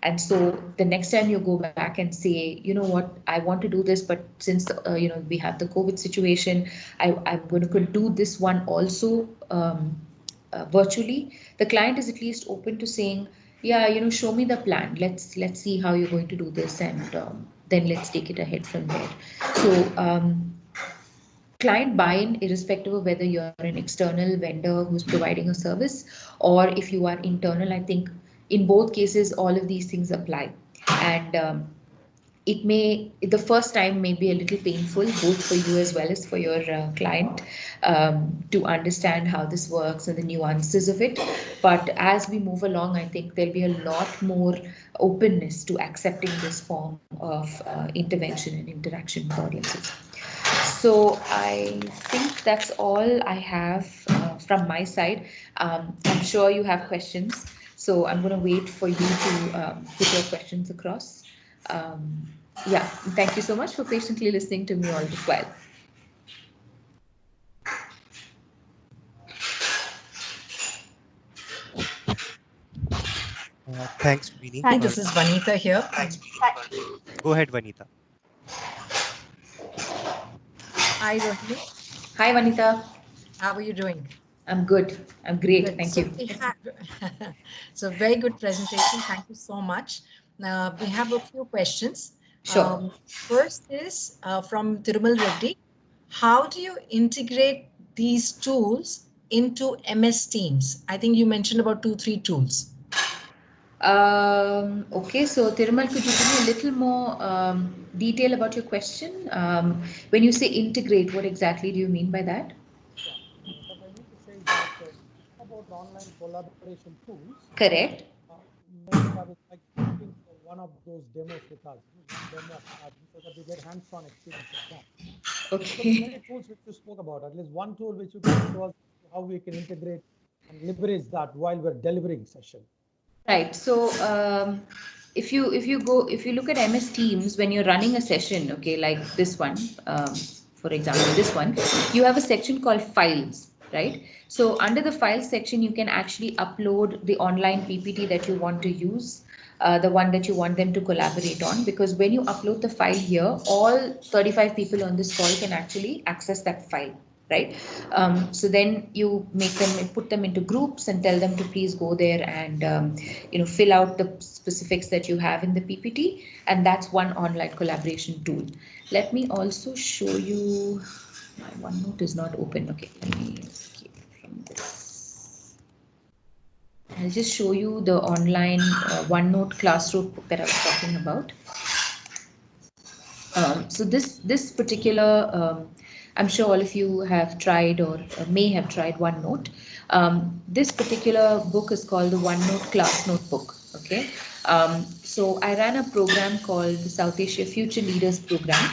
B: And so the next time you go back and say, you know what, I want to do this, but since we have the COVID situation, I'm going to do this one also virtually. The client is at least open to saying, yeah, show me the plan. Let's see how you're going to do this, and then let's take it ahead from there. So client buy-in, irrespective of whether you're an external vendor who's providing a service, or if you are internal, I think in both cases, all of these things apply. And the first time may be a little painful, both for you as well as for your client, to understand how this works and the nuances of it. But as we move along, I think there'll be a lot more openness to accepting this form of intervention and interaction with audiences. So I think that's all I have from my side. I'm sure you have questions, so I'm going to wait for you to put your questions across. Yeah, thank you so much for patiently listening to me all this while.
C: Thanks, Vinny.
E: Hi, this is Vanita here.
C: Go ahead, Vanita.
E: Hi, Rohini.
B: Hi, Vanita.
E: How are you doing?
B: I'm good. I'm great.
E: Good.
B: Thank
E: So
B: you.
E: we have, so very good presentation. Thank you so much. We have a few questions.
B: Sure.
E: First is from Thirumal Reddy. How do you integrate these tools into MS Teams? I think you mentioned about 2-3 tools.
B: Okay, so Thirumal, could you give me a little more detail about your question? When you say integrate, what exactly do you mean by that?
F: Yeah, what I mean to say is that about online collaboration tools.
B: Correct.
F: Maybe I would like to one of those demos with us, one demo so that we get hands-on experience of that.
B: Okay.
F: So many tools which you spoke about, at least one tool which you can show us how we can integrate and leverage that while we're delivering session.
B: Right. So if you look at MS Teams when you're running a session, okay, like this one, for example, this one, you have a section called Files, right? So under the Files section, you can actually upload the online PPT that you want to use, the one that you want them to collaborate on, because when you upload the file here, all 35 people on this call can actually access that file. Right. So then you put them into groups and tell them to please go there and fill out the specifics that you have in the PPT, and that's one online collaboration tool. Let me also show you. My OneNote is not open. Okay, let me escape from this. I'll just show you the online OneNote classroom book that I was talking about. So this particular I'm sure all of you have tried or may have tried OneNote. This particular book is called the OneNote Class Notebook. Okay, so I ran a program called the South Asia Future Leaders Program,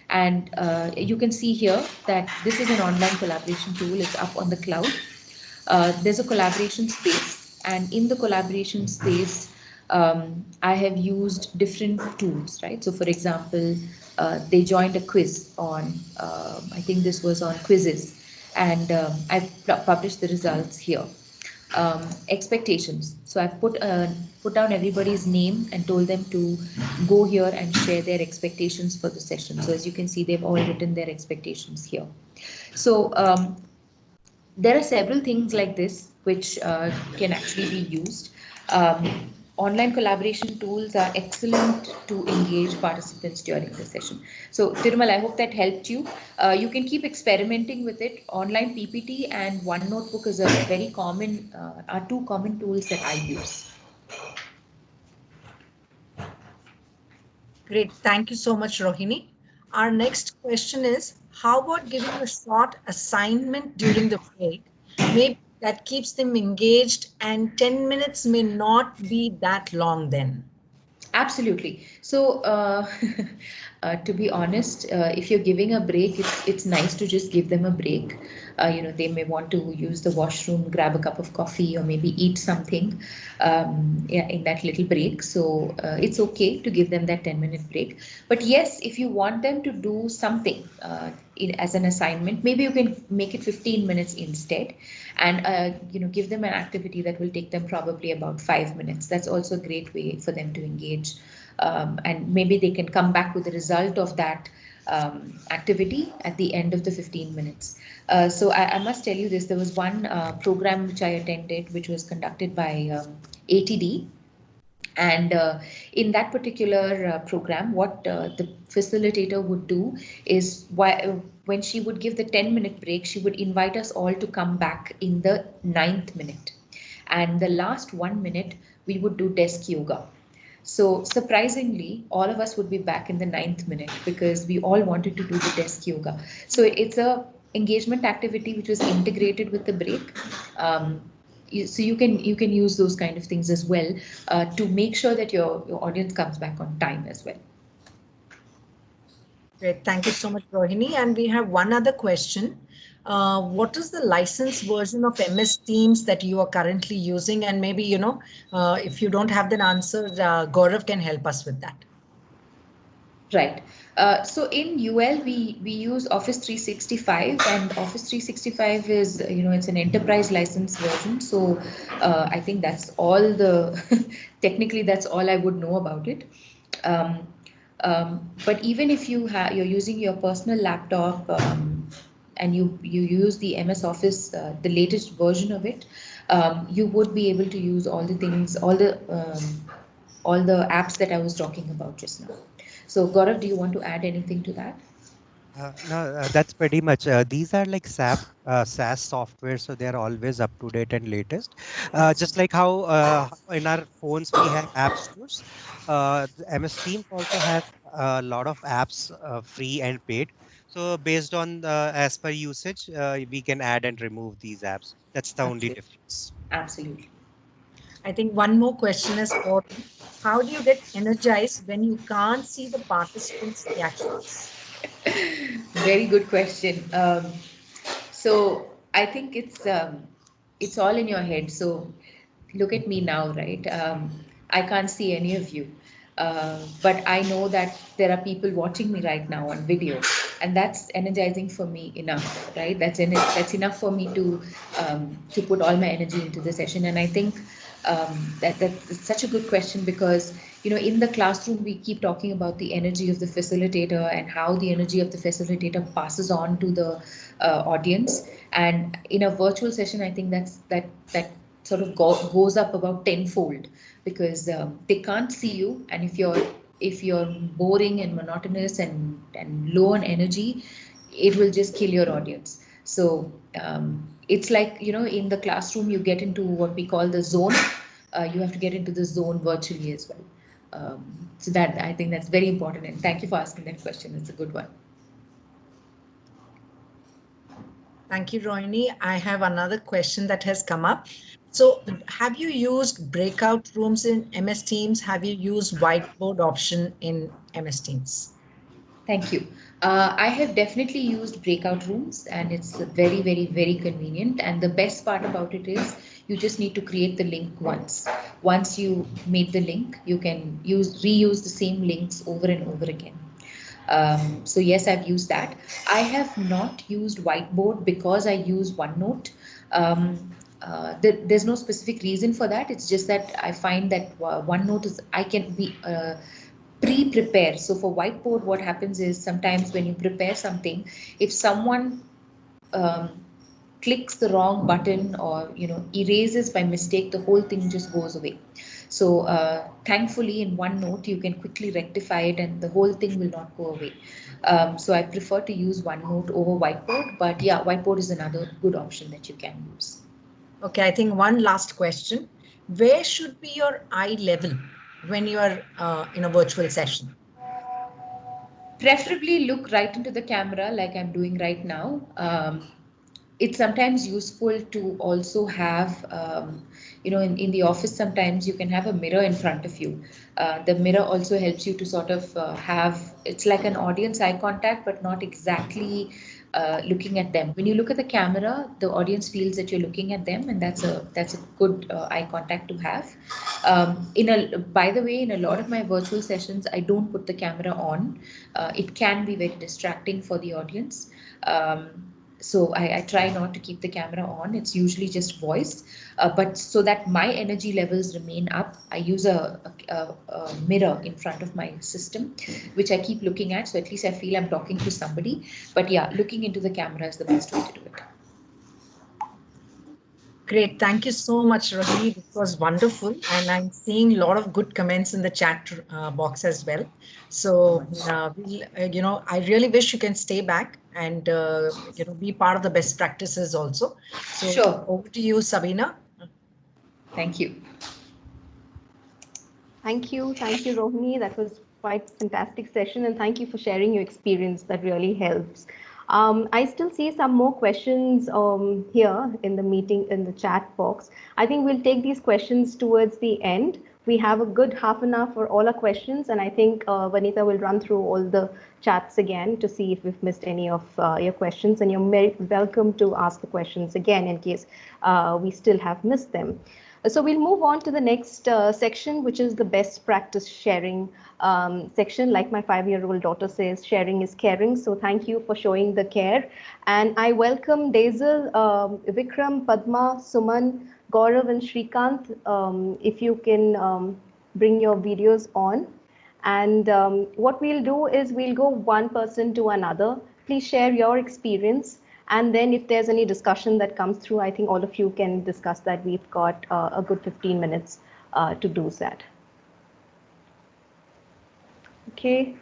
B: and you can see here that this is an online collaboration tool. It's up on the cloud. There's a collaboration space, and in the collaboration space, I have used different tools, right? So for example, they joined a quiz on, I think this was on quizzes, and I've published the results here. Expectations. So I've put down everybody's name and told them to go here and share their expectations for the session. So as you can see, they've all written their expectations here. So there are several things like this which can actually be used. Online collaboration tools are excellent to engage participants during the session. So Tirumal, I hope that helped you. You can keep experimenting with it. Online PPT and OneNotebook is a very common, are two common tools that I use.
E: Great. Thank you so much, Rohini. Our next question is, how about giving a short assignment during the break? Maybe that keeps them engaged, and 10 minutes may not be that long then.
B: Absolutely. So, to be honest, if you're giving a break, it's nice to just give them a break. They may want to use the washroom, grab a cup of coffee, or maybe eat something in that little break. So it's okay to give them that 10-minute break. But yes, if you want them to do something as an assignment, maybe you can make it 15 minutes instead, and give them an activity that will take them probably about 5 minutes. That's also a great way for them to engage, and maybe they can come back with the result of that activity at the end of the 15 minutes. So I must tell you this, there was one program which I attended, which was conducted by ATD. And in that particular program, what the facilitator would do is, when she would give the 10-minute break, she would invite us all to come back in the 9th minute. And the last 1 minute, we would do desk yoga. So surprisingly, all of us would be back in the 9th minute because we all wanted to do the desk yoga. So it's a engagement activity which was integrated with the break. So you can use those kind of things as well to make sure that your audience comes back on time as well.
E: Great. Thank you so much, Rohini. And we have one other question. What is the licensed version of MS Teams that you are currently using? And maybe, if you don't have the answer, Gaurav can help us with that.
B: Right. So in UL, we use Office 365, and Office 365 is, it's an enterprise license version. So I think that's all technically that's all I would know about it. But even if you're using your personal laptop and you use the MS Office, the latest version of it, you would be able to use all the things, all the apps that I was talking about just now. So Gaurav, do you want to add anything to that?
C: No, that's pretty much. These are like SaaS software, so they are always up to date and latest. Just like how in our phones we have app stores, the MS Teams also has a lot of apps, free and paid. So based on as per usage, we can add and remove these apps. That's the only
B: Absolutely.
C: difference.
B: Absolutely.
E: I think one more question is, how do you get energized when you can't see the participants' reactions?
B: Very good question. So I think it's all in your head. So look at me now, right? I can't see any of you, but I know that there are people watching me right now on video, and that's energizing for me enough, right? That's enough for me to put all my energy into the session. And I think that's such a good question, because in the classroom we keep talking about the energy of the facilitator and how the energy of the facilitator passes on to the audience. And in a virtual session, I think that sort of goes up about tenfold, because they can't see you, and if you're boring and monotonous and low on energy, it will just kill your audience. So it's like, in the classroom you get into what we call the zone. You have to get into the zone virtually as well. So that, I think that's very important, and thank you for asking that question. It's a good one.
E: Thank you, Rohini. I have another question that has come up. So have you used breakout rooms in MS Teams? Have you used whiteboard option in MS Teams?
B: Thank you. I have definitely used breakout rooms, and it's very, very, very convenient. And the best part about it is you just need to create the link once. Once you made the link, you can reuse the same links over and over again. So yes, I've used that. I have not used whiteboard because I use OneNote. There's no specific reason for that. It's just that I find that OneNote is, I can be pre-prepare. So for whiteboard, what happens is sometimes when you prepare something, if someone clicks the wrong button or erases by mistake, the whole thing just goes away. So thankfully in OneNote you can quickly rectify it and the whole thing will not go away. So I prefer to use OneNote over Whiteboard, but yeah, Whiteboard is another good option that you can use.
E: Okay, I think one last question. Where should be your eye level when you are in a virtual session?
B: Preferably look right into the camera like I'm doing right now. It's sometimes useful to also have, in the office, sometimes you can have a mirror in front of you. The mirror also helps you to sort of have, it's like an audience eye contact, but not exactly looking at them. When you look at the camera, the audience feels that you're looking at them, and that's a good eye contact to have. By the way, in a lot of my virtual sessions, I don't put the camera on. It can be very distracting for the audience. So I try not to keep the camera on. It's usually just voice, but so that my energy levels remain up, I use a mirror in front of my system, which I keep looking at. So at least I feel I'm talking to somebody. But yeah, looking into the camera is the best way to do it.
E: Great. Thank you so much, Rohini. This was wonderful. And I'm seeing a lot of good comments in the chat box as well. So, I really wish you can stay back and, be part of the best practices also. So
B: Sure.
E: Over to you, Sabina.
B: Thank you.
D: Thank you, Rohini. That was quite fantastic session, and thank you for sharing your experience. That really helps. I still see some more questions here in the meeting, in the chat box. I think we'll take these questions towards the end. We have a good half an hour for all our questions, and I think Vanita will run through all the chats again to see if we've missed any of your questions, and you're welcome to ask the questions again in case we still have missed them. So we'll move on to the next section, which is the best practice sharing section. Like my 5-year-old daughter says, sharing is caring. So thank you for showing the care. And I welcome Daisel, Vikram, Padma, Suman, Gaurav, and Shrikant. If you can bring your videos on. And what we'll do is we'll go one person to another. Please share your experience. And then if there's any discussion that comes through, I think all of you can discuss that. We've got a good 15 minutes to do that. Okay.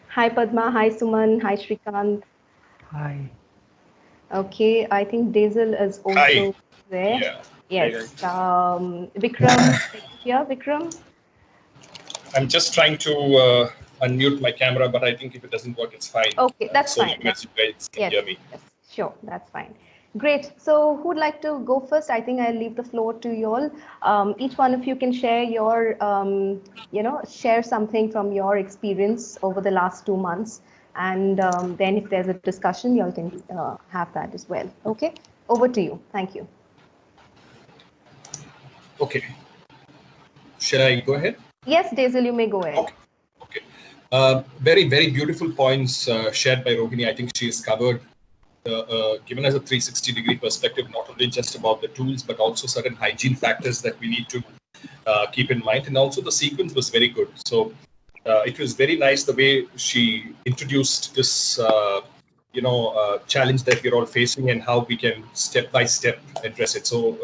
D: Hi, Padma. Hi, Suman. Hi, Shrikant.
C: Hi.
D: Okay. I think Daisel is also there.
G: Yeah.
D: Yes. Vikram, here, Vikram.
G: I'm just trying to unmute my camera, but I think if it doesn't work, it's fine.
D: Okay, that's fine.
G: As you guys can hear me.
D: Yes, sure, that's fine. Great. So who'd like to go first? I think I'll leave the floor to you all. Each one of you can share your, share something from your experience over the last 2 months. And then if there's a discussion, you all can have that as well. Okay, over to you. Thank you.
G: Okay. Should I go ahead?
D: Yes, Daisel, you may go ahead.
G: Okay. Very, very beautiful points shared by Rohini. I think she has covered, given us a 360-degree perspective, not only just about the tools, but also certain hygiene factors that we need to keep in mind. And also the sequence was very good. So it was very nice the way she introduced this, challenge that we're all facing and how we can step by step address it. So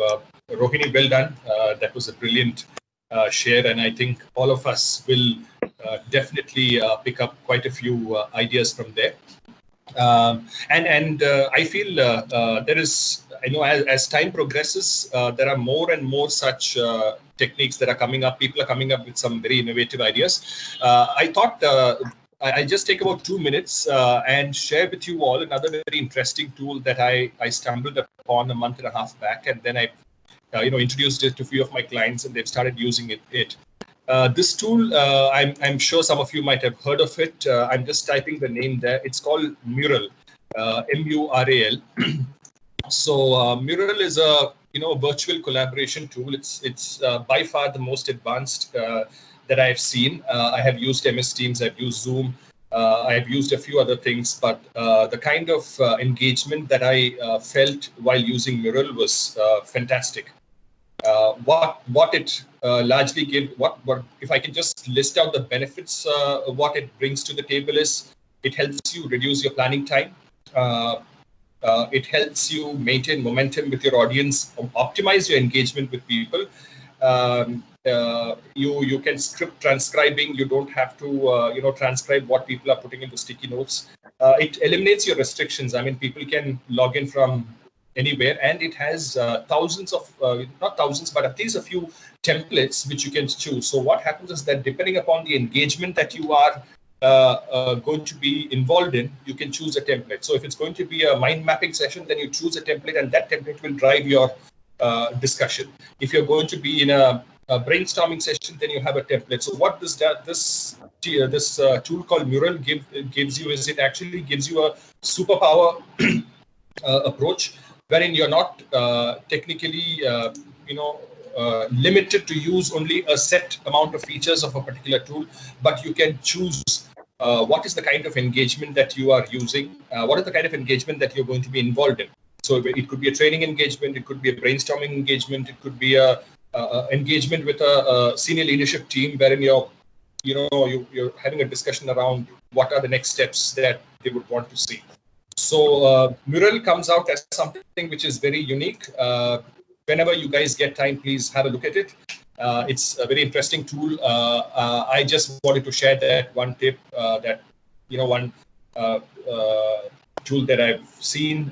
G: Rohini, well done. That was a brilliant share. And I think all of us will definitely pick up quite a few ideas from there. And I feel there is, as time progresses, there are more and more such techniques that are coming up. People are coming up with some very innovative ideas. I thought I'll just take about 2 minutes and share with you all another very interesting tool that I stumbled upon a month and a half back, and then I introduced it to a few of my clients, and they've started using it. This tool, I'm sure some of you might have heard of it. I'm just typing the name there. It's called Mural, M-U-R-A-L. So Mural is a virtual collaboration tool. It's by far the most advanced that I have seen. I have used MS Teams, I've used Zoom, I have used a few other things, but the kind of engagement that I felt while using Mural was fantastic. What it largely gives, what if I can just list out the benefits, what it brings to the table is it helps you reduce your planning time. It helps you maintain momentum with your audience, optimize your engagement with people. You can script transcribing. You don't have to transcribe what people are putting in the sticky notes. It eliminates your restrictions. I mean, people can log in from anywhere, and it has thousands of not thousands, but at least a few templates which you can choose. So what happens is that depending upon the engagement that you are going to be involved in, you can choose a template. So if it's going to be a mind mapping session, then you choose a template, and that template will drive your discussion. If you're going to be in a brainstorming session, then you have a template. So what this tool called Mural gives you is it actually gives you a superpower approach, wherein you're not technically limited to use only a set amount of features of a particular tool, but you can choose what is the kind of engagement that you are using, what is the kind of engagement that you're going to be involved in. So it could be a training engagement, it could be a brainstorming engagement, it could be a engagement with a senior leadership team, wherein you're having a discussion around what are the next steps that they would want to see. So Mural comes out as something which is very unique. Whenever you guys get time, please have a look at it. It's a very interesting tool. I just wanted to share that one tip, one tool that I've seen,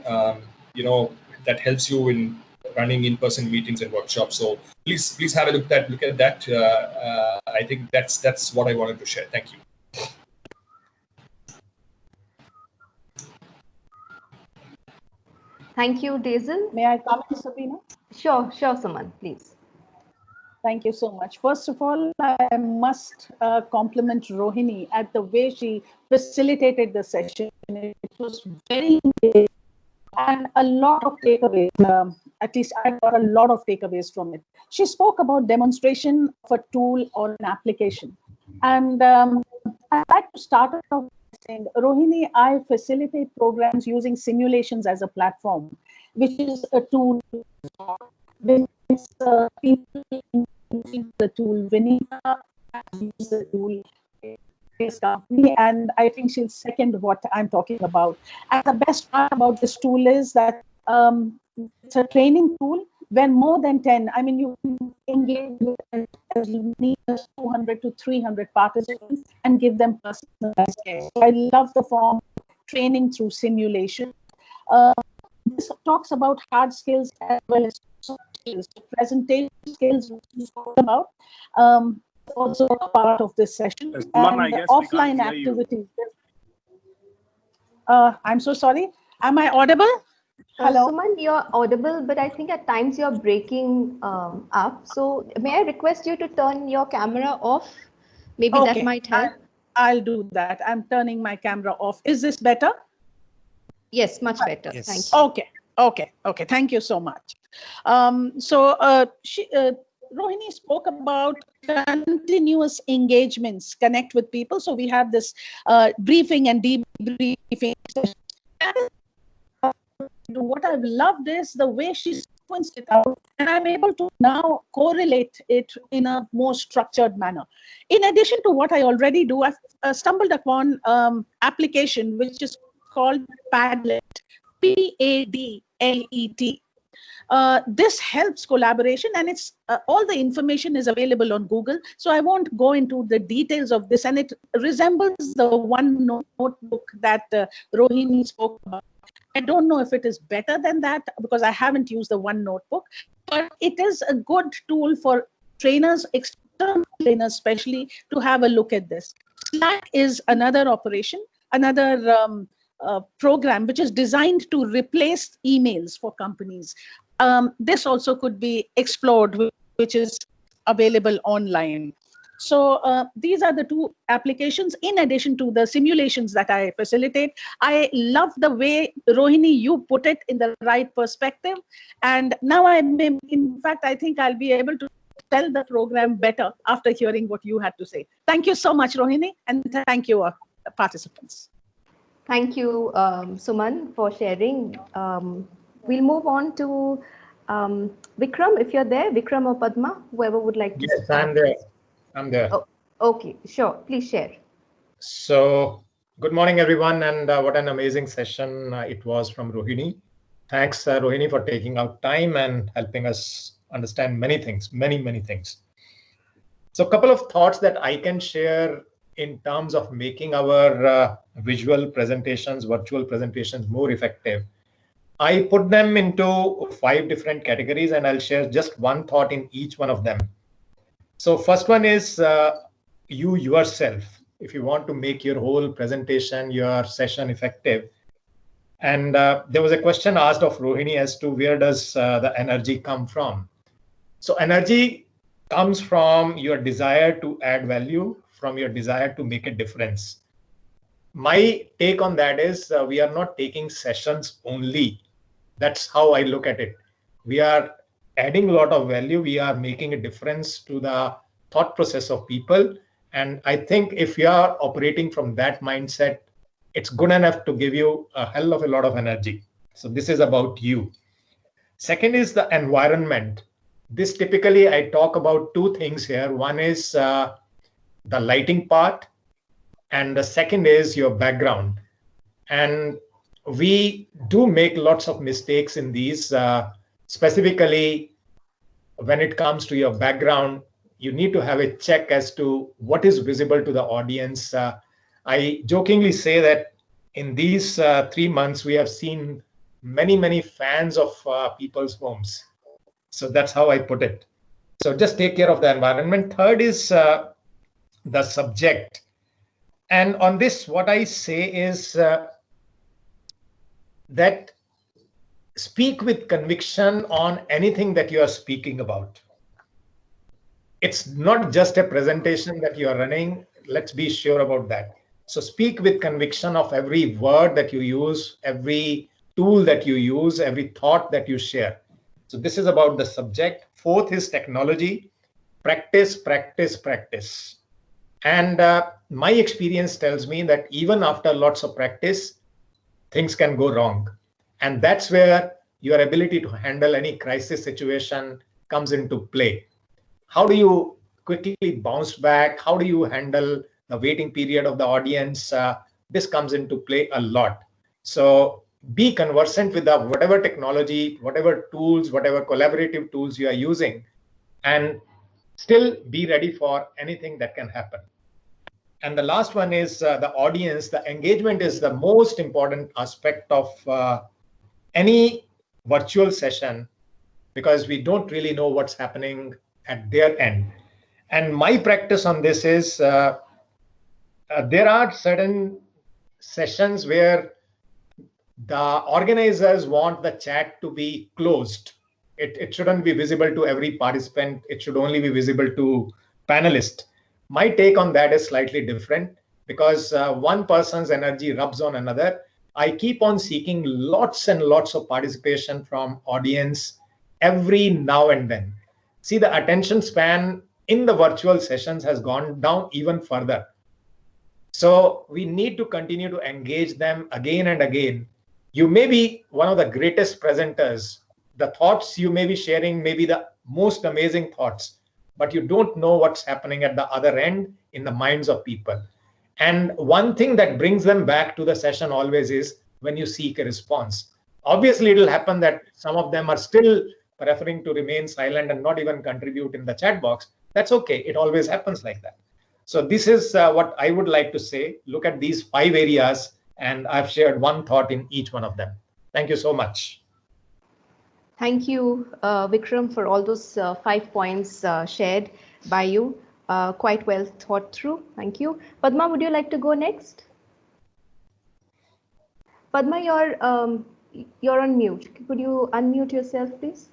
G: that helps you in running in-person meetings and workshops. So please have a look at that. I think that's what I wanted to share. Thank you.
D: Thank you, Daisel.
H: May I comment, Sabina?
D: Sure, Suman, please.
H: Thank you so much. First of all, I must compliment Rohini at the way she facilitated the session. It was very engaging and a lot of takeaways. At least I got a lot of takeaways from it. She spoke about demonstration of a tool or an application. And I'd like to start off saying, Rohini, I facilitate programs using simulations as a platform, which is a tool with people using the tool. Vinita uses the tool company, and I think she'll second what I'm talking about. And the best part about this tool is that it's a training tool when more than 10, I mean, you can engage with as many as 200 to 300 participants and give them personalized care. So I love the form training through simulation. This talks about hard skills as well as soft skills. So presentation skills we spoke about. Also a part of this session. And the offline activities. I'm so sorry. Am I audible? Hello.
D: Suman, you're audible, but I think at times you're breaking up. So may I request you to turn your camera off? Maybe
H: Okay,
D: that might help.
H: I'll do that. I'm turning my camera off. Is this better?
D: Yes, much better.
C: Yes.
D: Thank you.
H: Okay. Thank you so much. Rohini spoke about continuous engagements, connect with people. So we have this briefing and debriefing. What I've loved is the way she sequenced it out, and I'm able to now correlate it in a more structured manner. In addition to what I already do, I've stumbled upon application which is called Padlet, Padlet. This helps collaboration, and it's all the information is available on Google. So I won't go into the details of this, and it resembles the one notebook that Rohini spoke about. I don't know if it is better than that because I haven't used the one notebook, but it is a good tool for trainers, external trainers especially, to have a look at this. Slack is another program which is designed to replace emails for companies. This also could be explored, which is available online. So these are the two applications in addition to the simulations that I facilitate. I love the way, Rohini, you put it in the right perspective. And now in fact, I think I'll be able to tell the program better after hearing what you had to say. Thank you so much, Rohini, and thank you, participants.
D: Thank you, Suman, for sharing. We'll move on to Vikram, if you're there, Vikram or Padma, whoever would like to start.
I: Yes, I'm there.
D: Oh, okay, sure. Please share.
I: So good morning, everyone. And what an amazing session it was from Rohini. Thanks, Rohini, for taking out time and helping us understand many things, many things. So a couple of thoughts that I can share in terms of making our visual presentations, virtual presentations more effective. I put them into 5 different categories, and I'll share just one thought in each one of them. So first one is you yourself. If you want to make your whole presentation, your session effective. And there was a question asked of Rohini as to where does the energy come from? So energy comes from your desire to add value, from your desire to make a difference. My take on that is we are not taking sessions only. That's how I look at it. We are adding a lot of value. We are making a difference to the thought process of people. And I think if you are operating from that mindset, it's good enough to give you a hell of a lot of energy. So this is about you. Second is the environment. This typically I talk about 2 things here. One is the lighting part, and the second is your background. And we do make lots of mistakes in these, specifically when it comes to your background. You need to have a check as to what is visible to the audience. I jokingly say that in these 3 months, we have seen many fans of people's homes. So that's how I put it. So just take care of the environment. Third is the subject. And on this, what I say is that speak with conviction on anything that you are speaking about. It's not just a presentation that you are running. Let's be sure about that. So speak with conviction of every word that you use, every tool that you use, every thought that you share. So this is about the subject. Fourth is technology. Practice. And my experience tells me that even after lots of practice, things can go wrong. And that's where your ability to handle any crisis situation comes into play. How do you quickly bounce back? How do you handle the waiting period of the audience? This comes into play a lot. So be conversant with the whatever technology, whatever tools, whatever collaborative tools you are using, and still be ready for anything that can happen. And the last one is the audience. The engagement is the most important aspect of any virtual session, because we don't really know what's happening at their end. And my practice on this is there are certain sessions where the organizers want the chat to be closed. It shouldn't be visible to every participant. It should only be visible to panelists. My take on that is slightly different, because one person's energy rubs on another. I keep on seeking lots and lots of participation from audience every now and then. See, the attention span in the virtual sessions has gone down even further. So we need to continue to engage them again and again. You may be one of the greatest presenters. The thoughts you may be sharing may be the most amazing thoughts, but you don't know what's happening at the other end in the minds of people. And one thing that brings them back to the session always is when you seek a response. Obviously, it'll happen that some of them are still preferring to remain silent and not even contribute in the chat box. That's okay. It always happens like that. So this is what I would like to say. Look at these 5 areas, and I've shared one thought in each one of them. Thank you so much.
D: Thank you, Vikram, for all those 5 points shared by you. Quite well thought through. Thank you. Padma, would you like to go next? Padma, you're on mute. Could you unmute yourself, please?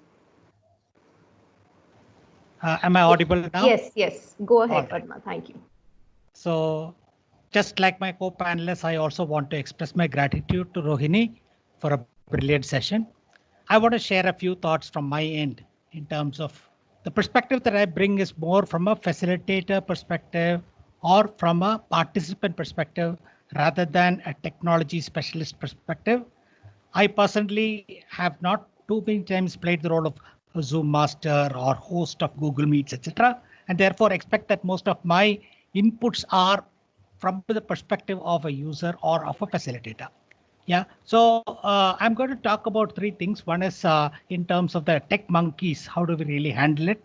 J: Am I audible now?
D: Yes. Go ahead,
J: Right.
D: Padma. Thank you.
J: So, just like my co-panelists, I also want to express my gratitude to Rohini for a brilliant session. I want to share a few thoughts from my end in terms of the perspective that I bring is more from a facilitator perspective or from a participant perspective rather than a technology specialist perspective. I personally have not too many times played the role of a Zoom master or host of Google Meets, etc. And therefore expect that most of my inputs are from the perspective of a user or of a facilitator. Yeah, so I'm going to talk about three things. One is in terms of the tech monkeys, how do we really handle it?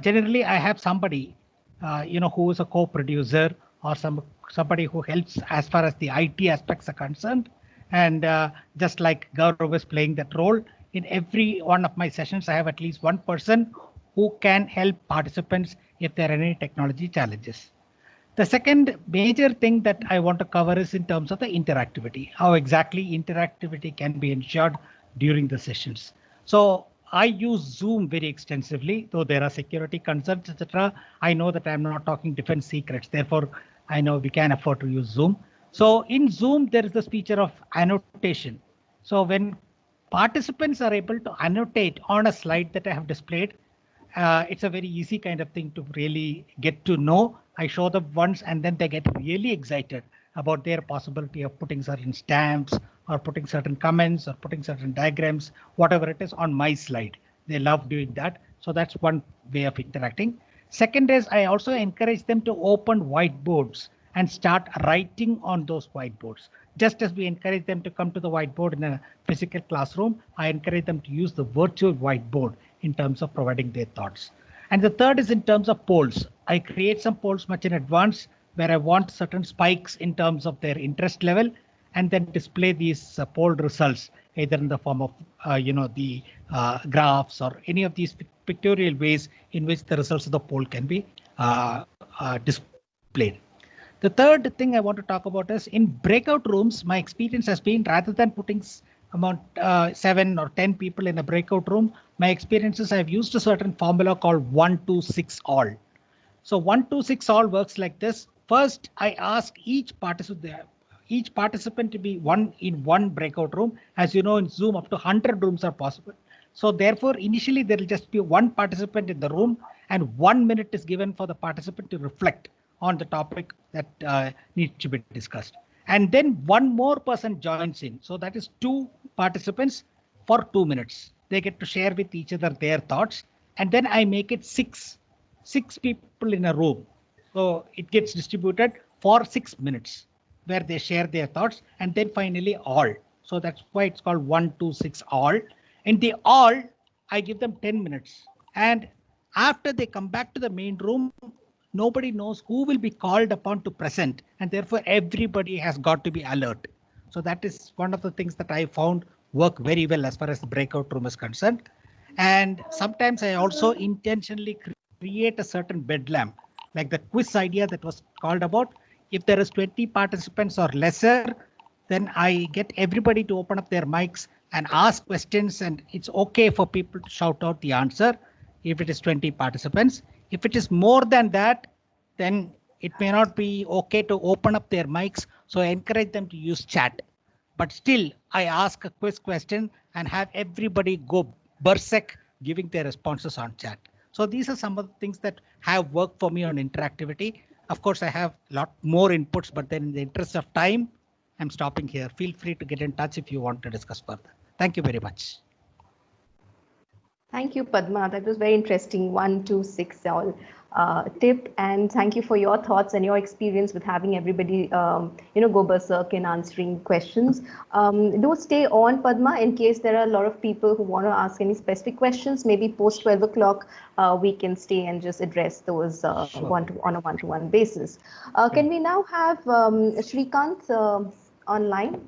J: Generally, I have somebody, who is a co-producer or somebody who helps as far as the IT aspects are concerned. And just like Gaurav was playing that role, in every one of my sessions, I have at least one person who can help participants if there are any technology challenges. The second major thing that I want to cover is in terms of the interactivity, how exactly interactivity can be ensured during the sessions. So I use Zoom very extensively, though there are security concerns, etc. I know that I'm not talking defense secrets. Therefore, I know we can afford to use Zoom. So in Zoom, there is this feature of annotation. So when participants are able to annotate on a slide that I have displayed, it's a very easy kind of thing to really get to know. I show them once and then they get really excited about their possibility of putting certain stamps or putting certain comments or putting certain diagrams, whatever it is on my slide. They love doing that. So that's one way of interacting. Second is I also encourage them to open whiteboards and start writing on those whiteboards. Just as we encourage them to come to the whiteboard in a physical classroom, I encourage them to use the virtual whiteboard in terms of providing their thoughts. And the third is in terms of polls. I create some polls much in advance where I want certain spikes in terms of their interest level and then display these poll results either in the form of the graphs or any of these pictorial ways in which the results of the poll can be displayed. The third thing I want to talk about is in breakout rooms, my experience has been rather than putting amount 7 or 10 people in a breakout room, my experiences I've used a certain formula called 1, 2, 6 all. So 1, 2, 6 all works like this. First, I ask each participant to be in one breakout room. As you know, in Zoom, up to 100 rooms are possible. So therefore, initially, there will just be one participant in the room and 1 minute is given for the participant to reflect on the topic that needs to be discussed. And then one more person joins in. So that is 2 participants for 2 minutes. They get to share with each other their thoughts. And then I make it 6 people in a room. So it gets distributed for 6 minutes where they share their thoughts and then finally all. So that's why it's called 1, 2, 6 all. In the all, I give them 10 minutes. And after they come back to the main room, nobody knows who will be called upon to present. And therefore, everybody has got to be alert. So that is one of the things that I found work very well as far as the breakout room is concerned. And sometimes I also intentionally create a certain bedlam, like the quiz idea that was called about. If there is 20 participants or lesser, then I get everybody to open up their mics and ask questions, and it's okay for people to shout out the answer if it is 20 participants. If it is more than that, then it may not be okay to open up their mics. So I encourage them to use chat. But still, I ask a quiz question and have everybody go berserk giving their responses on chat. So these are some of the things that have worked for me on interactivity. Of course, I have a lot more inputs, but then in the interest of time, I'm stopping here. Feel free to get in touch if you want to discuss further. Thank you very much.
D: Thank you, Padma. That was very interesting. 1, 2, 6 all tip, and thank you for your thoughts and your experience with having everybody, go berserk in answering questions. Do stay on, Padma, in case there are a lot of people who want to ask any specific questions. Maybe post 12 o'clock, we can stay and just address those on a one-to-one basis. Can we now have Shrikant online?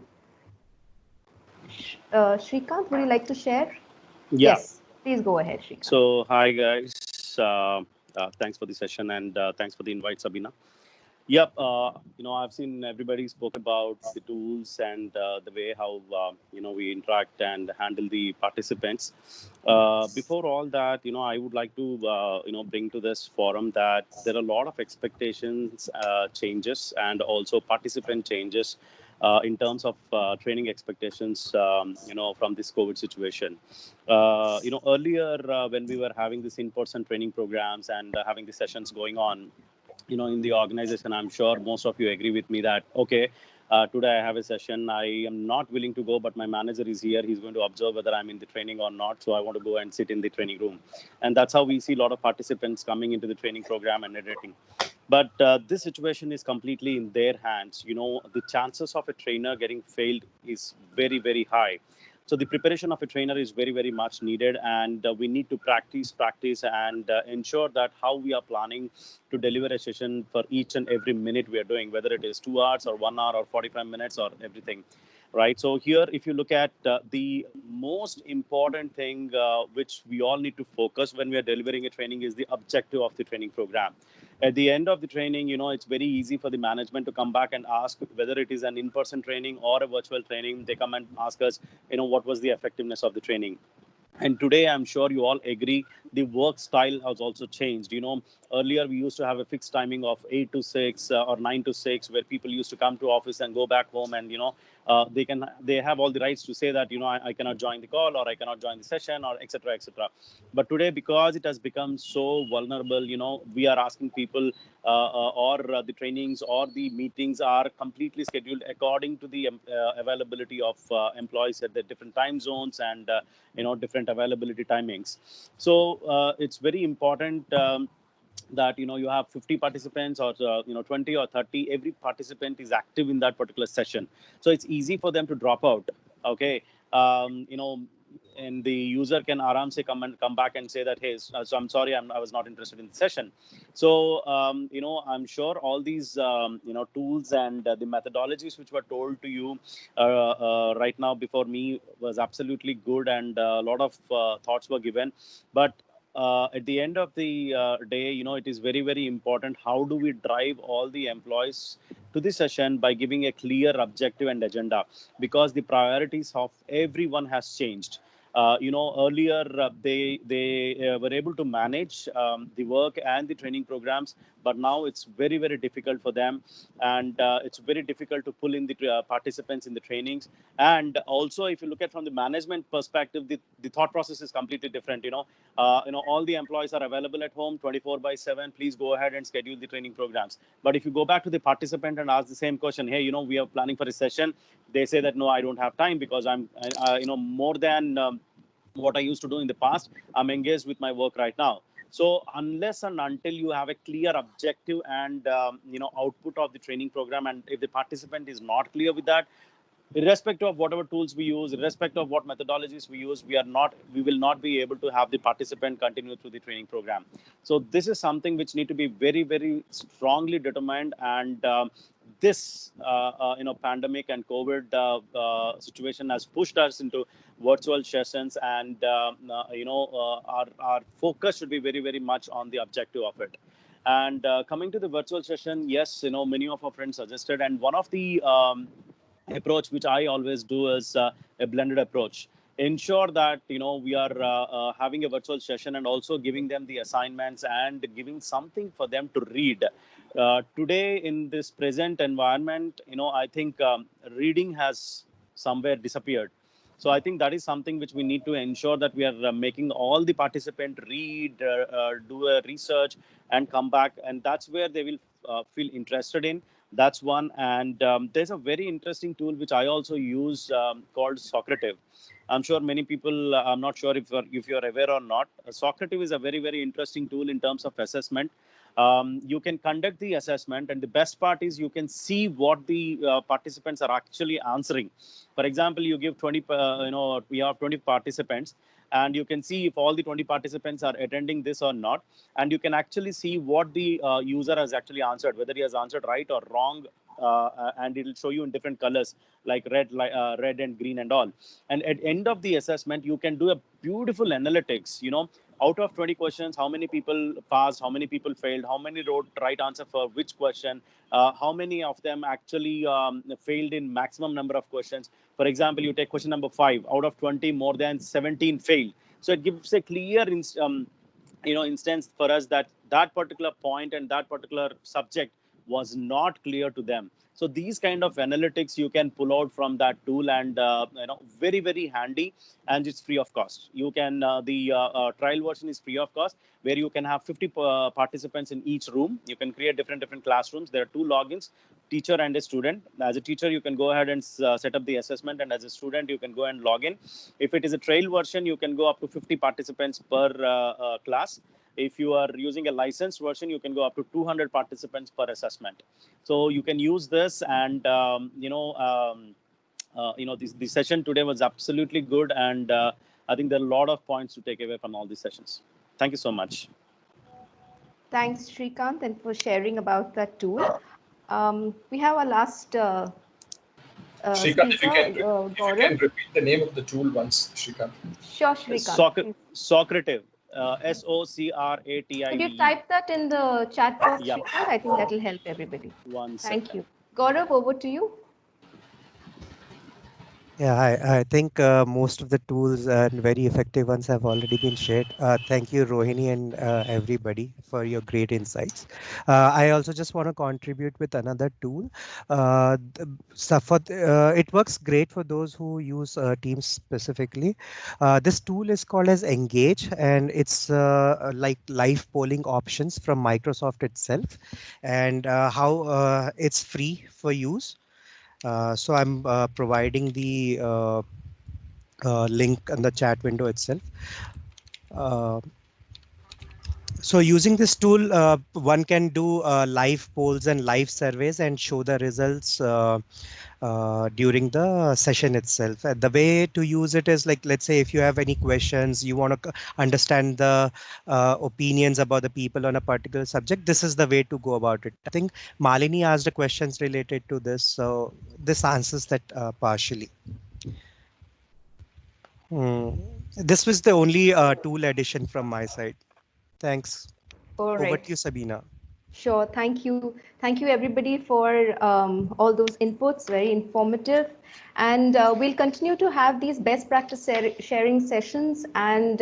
D: Shrikant, would you like to share?
K: Yeah.
D: Yes. Please go ahead, Shrikant.
K: So, hi guys. Thanks for the session and thanks for the invite, Sabina. Yep. I've seen everybody spoke about the tools and the way how we interact and handle the participants. Before all that, I would like to bring to this forum that there are a lot of expectations changes and also participant changes. In terms of training expectations, from this COVID situation. Earlier when we were having this in-person training programs and having the sessions going on, in the organization, I'm sure most of you agree with me that, okay, today I have a session. I am not willing to go, but my manager is here. He's going to observe whether I'm in the training or not. So I want to go and sit in the training room. And that's how we see a lot of participants coming into the training program and editing. But this situation is completely in their hands. The chances of a trainer getting failed is very, very high. So the preparation of a trainer is very, very much needed, and we need to practice, and ensure that how we are planning to deliver a session for each and every minute we are doing, whether it is 2 hours or 1 hour or 45 minutes or everything. Right. So here, if you look at the most important thing which we all need to focus when we are delivering a training is the objective of the training program. At the end of the training, it's very easy for the management to come back and ask whether it is an in-person training or a virtual training. They come and ask us, what was the effectiveness of the training. And today, I'm sure you all agree, the work style has also changed. Earlier we used to have a fixed timing of 8 to 6 or 9 to 6, where people used to come to office and go back home, and they have all the rights to say that I cannot join the call, or I cannot join the session, or etc. etc. But today, because it has become so vulnerable, we are asking people or the trainings or the meetings are completely scheduled according to the availability of employees at the different time zones and different availability timings. So it's very important that you have 50 participants or 20 or 30. Every participant is active in that particular session, so it's easy for them to drop out. Okay. And the user can come back and say that, hey, so I'm sorry, I was not interested in the session. So I'm sure all these tools and the methodologies which were told to you right now before me was absolutely good, and a lot of thoughts were given. But at the end of the day, it is very, very important. How do we drive all the employees to the session by giving a clear objective and agenda? Because the priorities of everyone has changed. Earlier they were able to manage the work and the training programs, but now it's very, very difficult for them, and it's very difficult to pull in the participants in the trainings. And also, if you look at from the management perspective, the thought process is completely different. All the employees are available at home 24/7. Please go ahead and schedule the training programs. But if you go back to the participant and ask the same question, hey, we are planning for a session, they say that no, I don't have time because I'm more than what I used to do in the past, I'm engaged with my work right now. So unless and until you have a clear objective and output of the training program, and if the participant is not clear with that, irrespective of whatever tools we use, irrespective of what methodologies we use, we will not be able to have the participant continue through the training program. So this is something which need to be very, very strongly determined. And this pandemic and COVID situation has pushed us into virtual sessions, and our focus should be very, very much on the objective of it. And coming to the virtual session, yes, many of our friends suggested, and one of the approach which I always do is a blended approach. Ensure that we are having a virtual session and also giving them the assignments and giving something for them to read. Today, in this present environment, I think reading has somewhere disappeared. So I think that is something which we need to ensure that we are making all the participants read, do a research, and come back, and that's where they will feel interested in. That's one. And there's a very interesting tool which I also use called Socrative. I'm sure many people, I'm not sure if you're aware or not. Socrative is a very, very interesting tool in terms of assessment. You can conduct the assessment, and the best part is you can see what the participants are actually answering. For example, you give 20, we have 20 participants, and you can see if all the 20 participants are attending this or not. And you can actually see what the user has actually answered, whether he has answered right or wrong. And it will show you in different colors like red and green and all. And at end of the assessment, you can do a beautiful analytics. Out of 20 questions, how many people passed, how many people failed, how many wrote right answer for which question, how many of them actually failed in maximum number of questions. For example, you take question number 5, out of 20, more than 17 failed. So it gives a clear instance for us that particular point and that particular subject was not clear to them. So these kind of analytics you can pull out from that tool, and very, very handy, and it's free of cost. You can the trial version is free of cost, where you can have 50 participants in each room. You can create different classrooms. There are 2 logins, teacher and a student. As a teacher, you can go ahead and set up the assessment, and as a student, you can go and log in. If it is a trial version, you can go up to 50 participants per class. If you are using a licensed version, you can go up to 200 participants per assessment. So you can use this, and the session today was absolutely good, and I think there are a lot of points to take away from all these sessions. Thank you so much.
D: Thanks, Shrikant, and for sharing about that tool. We have our last
G: Shrikant, if you
D: Gaurav.
G: can repeat the name of the tool once, Shrikant.
D: Sure, Shrikant.
K: Socrative. SOCRATIV.
D: Could you type that in the chat box,
K: Yeah.
D: Shrikant? I think that will help everybody.
K: One
D: Thank
K: second.
D: you. Gaurav, over to you.
C: Yeah, I think most of the tools and very effective ones have already been shared. Thank you, Rohini, and everybody for your great insights. I also just want to contribute with another tool. It works great for those who use Teams specifically. This tool is called as Engage, and it's like live polling options from Microsoft itself, and how it's free for use. So I'm providing the link in the chat window itself. So using this tool, one can do live polls and live surveys and show the results during the session itself. The way to use it is like, let's say if you have any questions, you want to understand the opinions about the people on a particular subject, this is the way to go about it. I think Malini asked the questions related to this, so this answers that partially. This was the only tool addition from my side. Thanks.
D: All right.
C: Over to you, Sabina.
D: Sure. Thank you. Thank you, everybody, for all those inputs. Very informative. And we'll continue to have these best practice sharing sessions. And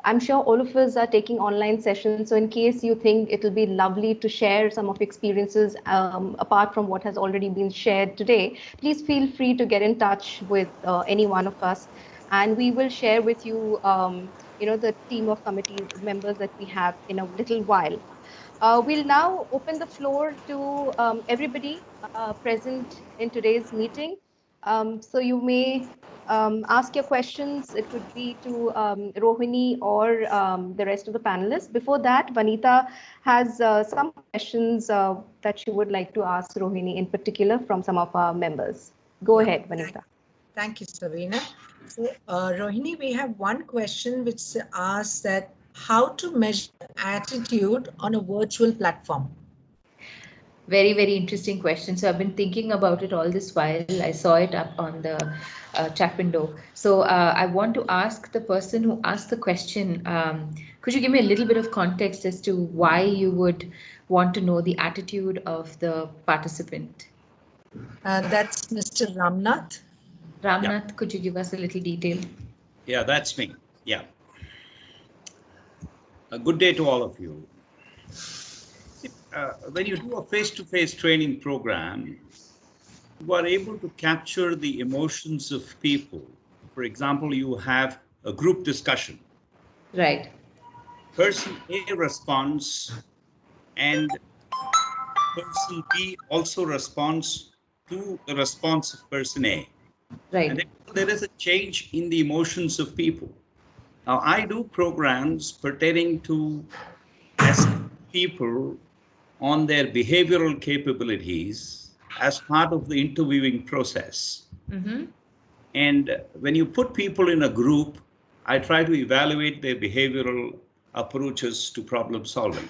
D: I'm sure all of us are taking online sessions. So in case you think it'll be lovely to share some of your experiences apart from what has already been shared today, please feel free to get in touch with any one of us. And we will share with you, the team of committee members that we have in a little while. We'll now open the floor to everybody present in today's meeting. So you may ask your questions. It could be to Rohini or the rest of the panelists. Before that, Vanita has some questions that she would like to ask Rohini in particular from some of our members. Go ahead, Vanita.
E: Thank you, Sabina. So, Rohini, we have one question which asks that how to measure attitude on a virtual platform.
B: Very, very interesting question. So I've been thinking about it all this while. I saw it up on the chat window. So I want to ask the person who asked the question, could you give me a little bit of context as to why you would want to know the attitude of the participant?
E: That's Mr. Ramnath.
B: Ramnath,
L: Yeah.
B: Could you give us a little detail?
L: Yeah, that's me. Yeah. A good day to all of you. When you do a face-to-face training program, you are able to capture the emotions of people. For example, you have a group discussion.
B: Right.
L: Person A responds, and person B also responds to the response of person A.
B: Right.
L: And there is a change in the emotions of people. Now, I do programs pertaining to people on their behavioral capabilities as part of the interviewing process.
B: Mm-hmm.
L: And when you put people in a group, I try to evaluate their behavioral approaches to problem solving.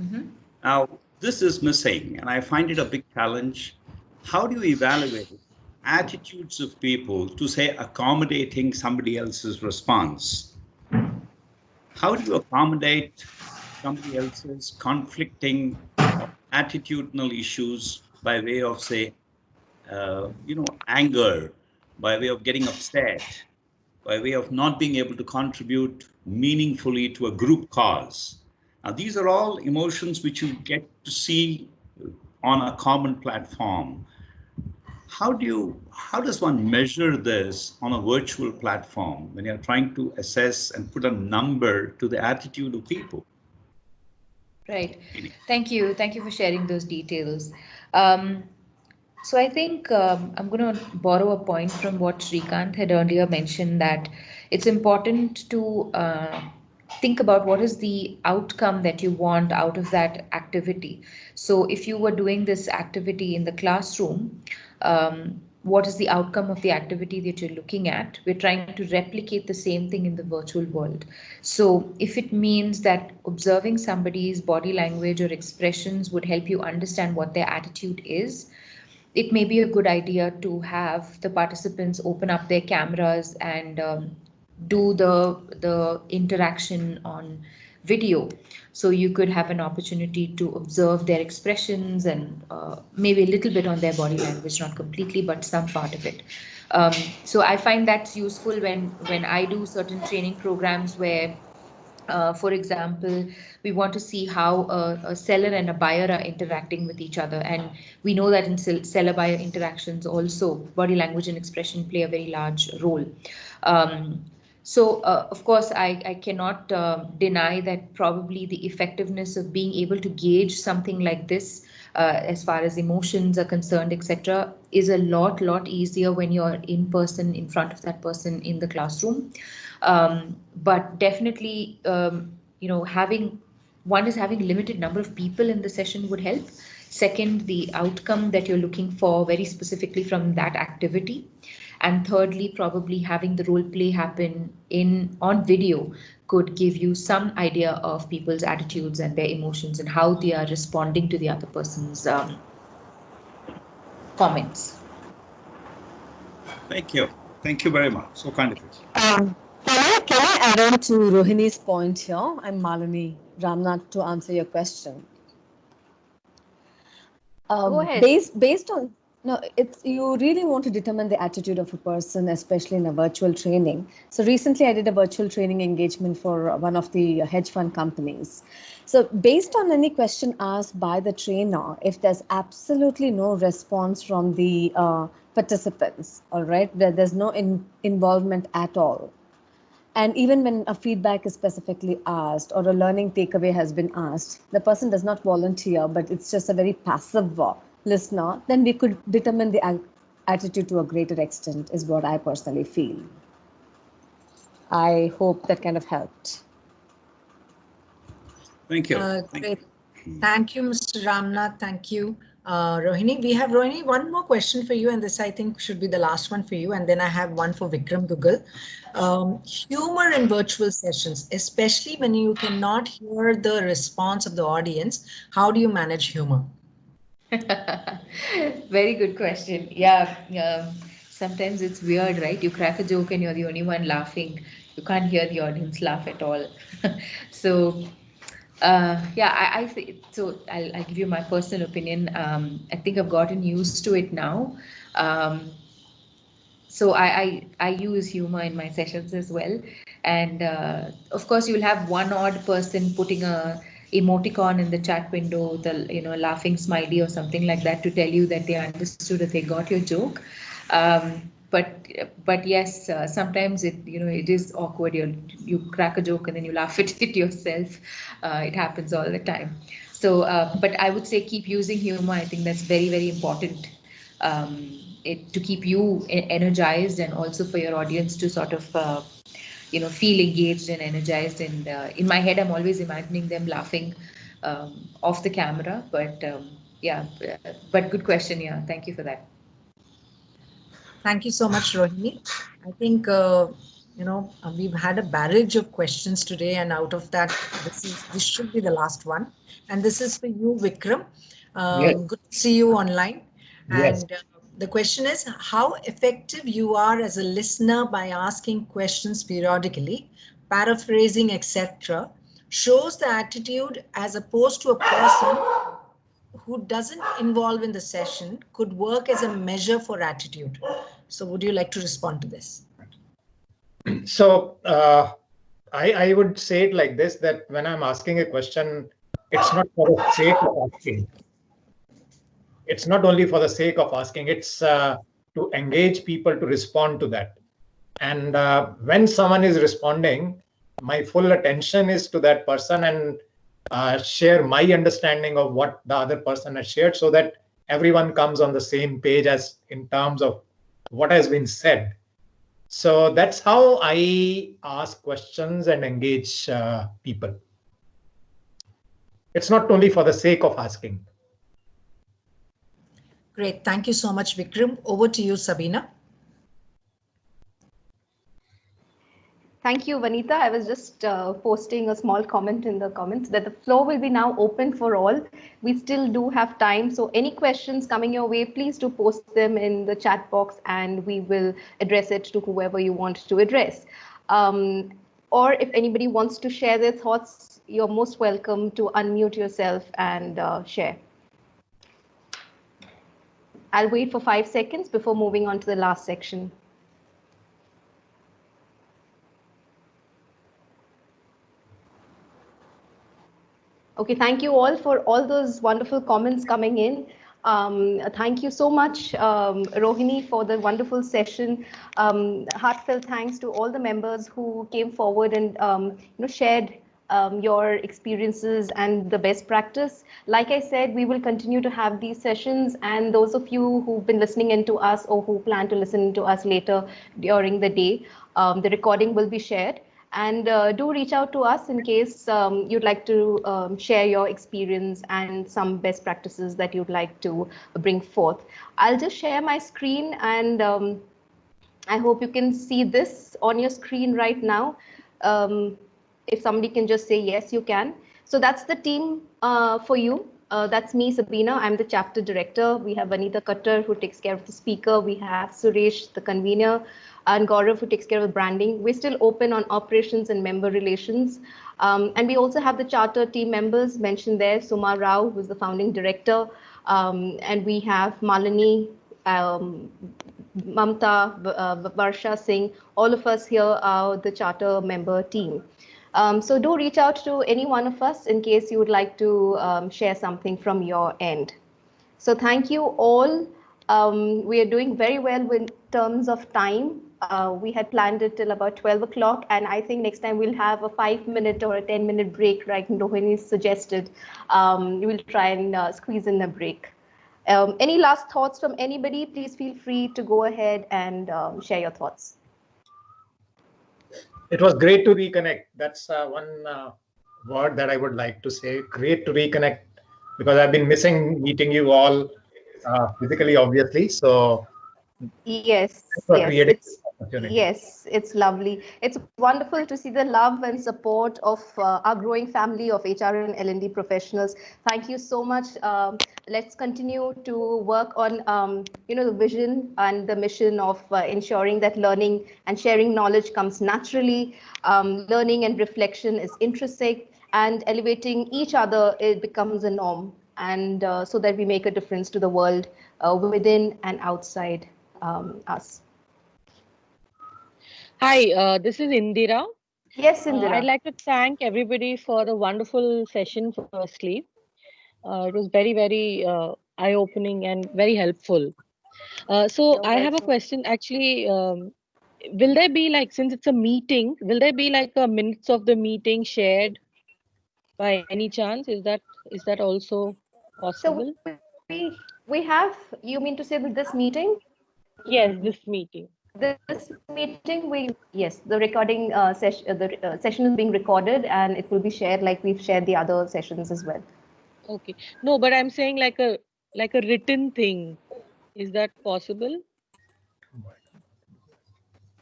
B: Mm-hmm.
L: Now, this is missing, and I find it a big challenge. How do you evaluate attitudes of people to, say, accommodating somebody else's response? How do you accommodate somebody else's conflicting attitudinal issues by way of, say, anger, by way of getting upset, by way of not being able to contribute meaningfully to a group cause? Now, these are all emotions which you get to see on a common platform. How does one measure this on a virtual platform when you're trying to assess and put a number to the attitude of people?
B: Right. Thank you. Thank you for sharing those details. So I think I'm going to borrow a point from what Srikanth had earlier mentioned, that it's important to think about what is the outcome that you want out of that activity. So if you were doing this activity in the classroom, what is the outcome of the activity that you're looking at? We're trying to replicate the same thing in the virtual world. So if it means that observing somebody's body language or expressions would help you understand what their attitude is, it may be a good idea to have the participants open up their cameras and do the interaction on video. So you could have an opportunity to observe their expressions and maybe a little bit on their body language, not completely, but some part of it. So I find that's useful when I do certain training programs where, for example, we want to see how a seller and a buyer are interacting with each other. And we know that in seller-buyer interactions also, body language and expression play a very large role. So, of course, I cannot deny that probably the effectiveness of being able to gauge something like this, as far as emotions are concerned, etc., is a lot easier when you're in person, in front of that person in the classroom. But definitely, having limited number of people in the session would help. Second, the outcome that you're looking for very specifically from that activity. And thirdly, probably having the role play happen on video could give you some idea of people's attitudes and their emotions and how they are responding to the other person's comments.
L: Thank you. Thank you very much. So kind of you.
A: Can I add on to Rohini's point here? I'm Malini Ramnath to answer your question.
D: Go ahead.
A: Based on, no, you really want to determine the attitude of a person, especially in a virtual training. So recently I did a virtual training engagement for one of the hedge fund companies. So based on any question asked by the trainer, if there's absolutely no response from the participants, all right, where there's no involvement at all, and even when a feedback is specifically asked or a learning takeaway has been asked, the person does not volunteer, but it's just a very passive listener, then we could determine the attitude to a greater extent, is what I personally feel. I hope that kind of helped.
L: Thank you.
E: Great. Thank you, Mr. Ramnath. Thank you, Rohini. We have, Rohini, one more question for you, and this I think should be the last one for you. And then I have one for Vikram Duggal. Humor in virtual sessions, especially when you cannot hear the response of the audience, how do you manage humor?
B: Very good question. Yeah. Sometimes it's weird, right? You crack a joke and you're the only one laughing. You can't hear the audience laugh at all. So, I think so. I'll give you my personal opinion. I think I've gotten used to it now. So I use humor in my sessions as well. And of course, you'll have one odd person putting a emoticon in the chat window, the laughing smiley or something like that to tell you that they understood, that they got your joke. But yes, sometimes it is awkward. You crack a joke and then you laugh at it yourself. It happens all the time. So, but I would say keep using humor. I think that's very important. To keep you energized and also for your audience to sort of feel engaged and energized. And in my head, I'm always imagining them laughing off the camera. But but good question. Yeah, thank you for that.
E: Thank you so much, Rohini. I think we've had a barrage of questions today, and out of that, this should be the last one. And this is for you, Vikram.
I: Yes.
E: Good to see you online.
I: Yes.
E: And the question is how effective you are as a listener by asking questions periodically, paraphrasing, etc., shows the attitude as opposed to a person who doesn't involve in the session could work as a measure for attitude. So would you like to respond to this?
I: So I would say it like this, that when I'm asking a question, it's not for the sake of asking. it's not only for the sake of asking, it's to engage people to respond to that. And when someone is responding, my full attention is to that person and share my understanding of what the other person has shared, so that everyone comes on the same page as in terms of what has been said. So that's how I ask questions and engage people. It's not only for the sake of asking.
E: Great. Thank you so much, Vikram. Over to you, Sabina.
D: Thank you, Vanita. I was just posting a small comment in the comments that the floor will be now open for all. We still do have time. So any questions coming your way, please do post them in the chat box and we will address it to whoever you want to address. Or if anybody wants to share their thoughts, you're most welcome to unmute yourself and share. I'll wait for 5 seconds before moving on to the last section. Okay, thank you all for all those wonderful comments coming in. Thank you so much, Rohini, for the wonderful session. Heartfelt thanks to all the members who came forward and shared your experiences and the best practice. Like I said, we will continue to have these sessions, and those of you who've been listening in to us or who plan to listen to us later during the day, the recording will be shared. And do reach out to us in case you'd like to share your experience and some best practices that you'd like to bring forth. I'll just share my screen, and I hope you can see this on your screen right now. If somebody can just say yes, you can. So that's the team for you. That's me, Sabina. I'm the chapter director. We have Vanita Khattar, who takes care of the speaker. We have Suresh, the convener, and Gaurav, who takes care of branding. We're still open on operations and member relations. And we also have the charter team members mentioned there, Suma Rao, who's the founding director. And we have Malini, Mamta, Varsha Singh. All of us here are the charter member team. So do reach out to any one of us in case you would like to share something from your end. So thank you all. We are doing very well in terms of time. We had planned it till about 12 o'clock, and I think next time we'll have a 5-minute or a 10-minute break, like Rohini suggested. We'll try and squeeze in a break. Any last thoughts from anybody? Please feel free to go ahead and share your thoughts.
I: It was great to reconnect. That's one word that I would like to say. Great to reconnect, because I've been missing meeting you all physically, obviously. So
D: yes, it's lovely. It's wonderful to see the love and support of our growing family of HR and L&D professionals. Thank you so much. Let's continue to work on the vision and the mission of ensuring that learning and sharing knowledge comes naturally. Learning and reflection is intrinsic, and elevating each other, it becomes a norm, and so that we make a difference to the world within and outside us.
M: Hi, this is Indira.
D: Yes, Indira.
M: I'd like to thank everybody for the wonderful session firstly. It was very, very eye-opening and very helpful. So I have a question actually. Will there be, like, since it's a meeting, will there be like a minutes of the meeting shared by any chance? Is that also possible?
D: So we have, you mean to say that this meeting?
M: Yes, this meeting.
D: This meeting, yes, the recording session is being recorded, and it will be shared like we've shared the other sessions as well.
M: Okay. No, but I'm saying like a written thing. Is that possible?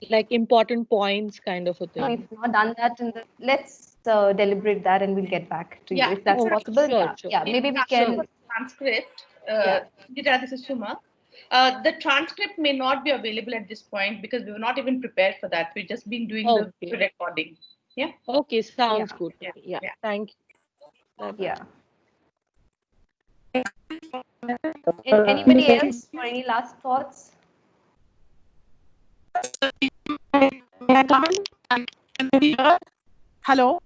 M: Like important points kind of a thing.
D: No, we've not done that. Let's deliberate that, and we'll get back to you if that's possible.
M: Sure.
D: Yeah, maybe we can.
N: Transcript. Indira, this is Suma. The transcript may not be available at this point because we were not even prepared for that. We've just been doing the recording. Yeah.
M: Okay, sounds good. Yeah. Thank you.
D: Yeah. Anybody else or any last thoughts?
H: Hello?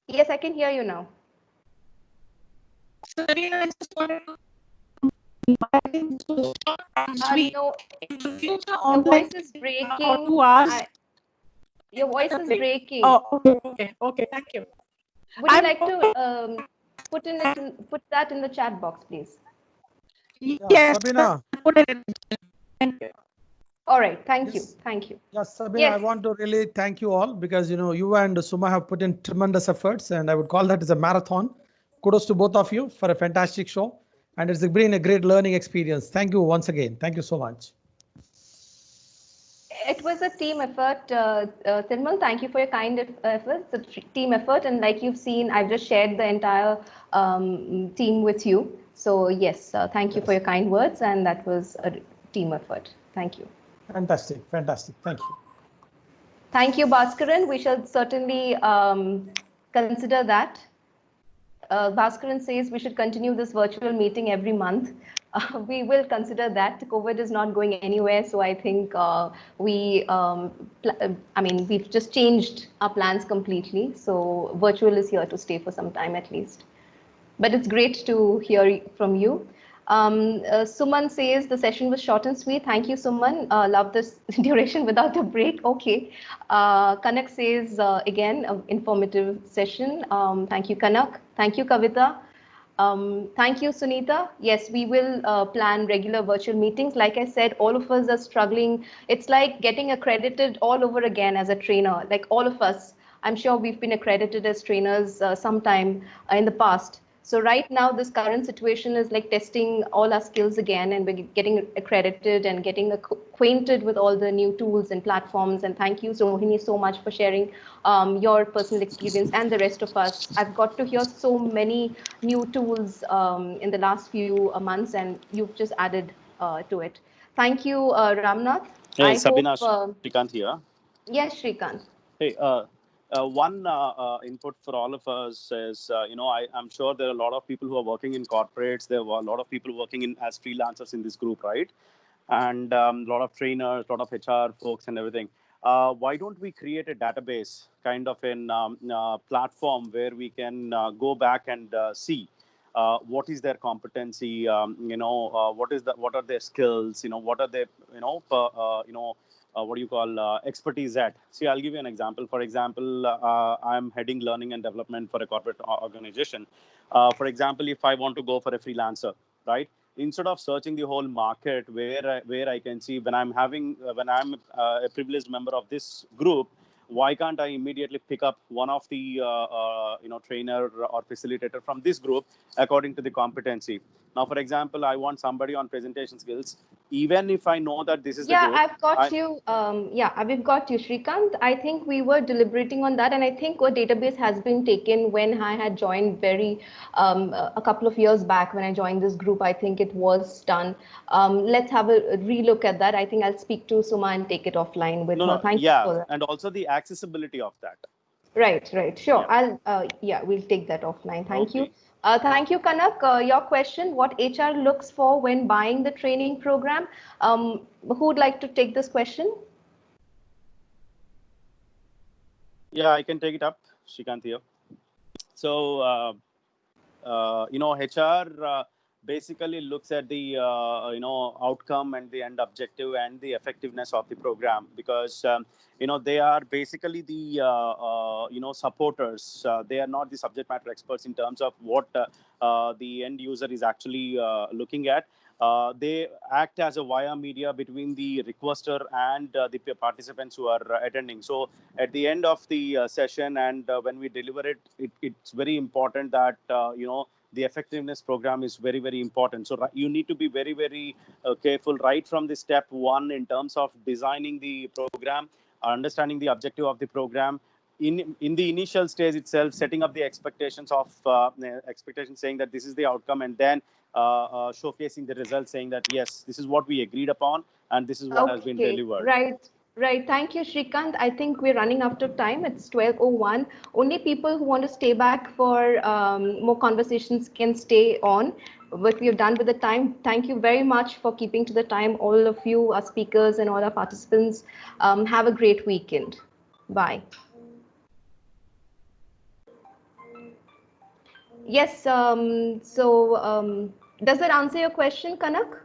D: Yes, I can hear you now.
H: think so.
D: No,
H: In the future,
D: your
H: online
D: voice is
H: or
D: breaking.
H: 2 hours.
D: Your voice is breaking.
H: Oh, okay, thank you.
D: Would you like to put that in the chat box, please?
H: Yes,
F: Sabina.
H: put it in. Thank you.
D: All right, thank you.
F: Yes, Sabina, I want to really thank you all because you and Suma have put in tremendous efforts, and I would call that as a marathon. Kudos to both of you for a fantastic show, and it's been a great learning experience. Thank you once again. Thank you so much.
D: It was a team effort, Tirmal. Thank you for your kind efforts. It's a team effort, and like you've seen, I've just shared the entire team with you. So yes, thank you for your kind words, and that was a team effort. Thank you.
F: Fantastic. Thank you.
D: Thank you, Bhaskaran. We shall certainly consider that. Bhaskaran says we should continue this virtual meeting every month. We will consider that. COVID is not going anywhere, so I think we've just changed our plans completely. So virtual is here to stay for some time at least. But it's great to hear from you. Suman says the session was short and sweet. Thank you, Suman. Love this duration without a break. Okay. Kanak says again, informative session. Thank you, Kanak. Thank you, Kavita. Thank you, Sunita. Yes, we will plan regular virtual meetings. Like I said, all of us are struggling. It's like getting accredited all over again as a trainer. Like all of us, I'm sure we've been accredited as trainers sometime in the past. So right now, this current situation is like testing all our skills again, and we're getting accredited and getting acquainted with all the new tools and platforms. And thank you, Rohini, so much for sharing your personal experience and the rest of us. I've got to hear so many new tools in the last few months, and you've just added to it. Thank you, Ramnath.
K: Hey, Sabina, Shrikant here.
D: Yes, Shrikant.
K: Hey, one input for all of us is, I'm sure there are a lot of people who are working in corporates. There are a lot of people working as freelancers in this group, right? And a lot of trainers, a lot of HR folks and everything. Why don't we create a database, kind of in platform where we can go back and see what is their competency, what are their skills, what are their, what do you call expertise at? See, I'll give you an example. For example, I'm heading learning and development for a corporate organization. For example, if I want to go for a freelancer, right? Instead of searching the whole market where I can see when I'm a privileged member of this group, why can't I immediately pick up one of the trainer or facilitator from this group according to the competency? Now, for example, I want somebody on presentation skills. Even if I know that this is the group,
D: I've got you. We've got you, Shrikant. I think we were deliberating on that, and I think a database has been taken when I had joined a couple of years back when I joined this group. I think it was done. Let's have a relook at that. I think I'll speak to Suma and take it offline with her. Thank you for that.
K: And also the accessibility of that.
D: Right. Sure. We'll take that offline. Thank you. Thank you, Kanak. Your question, what HR looks for when buying the training program? Who would like to take this question?
K: Yeah, I can take it up, Shrikant here. So, HR basically looks at the, outcome and the end objective and the effectiveness of the program, because, they are basically the, supporters. They are not the subject matter experts in terms of what the end user is actually looking at. They act as a via media between the requester and the participants who are attending. So at the end of the session and when we deliver it, it's very important that, the effectiveness program is very, very important. So you need to be very, very careful right from the step one in terms of designing the program, understanding the objective of the program. In the initial stage itself, setting up the expectations saying that this is the outcome, and then showcasing the results saying that, yes, this is what we agreed upon and this is what has been delivered.
D: Right. Thank you, Shrikant. I think we're running out of time. It's 12:01. Only people who want to stay back for more conversations can stay on. But we have done with the time. Thank you very much for keeping to the time. All of you, our speakers and all our participants. Have a great weekend. Bye. Yes. Does that answer your question, Kanak?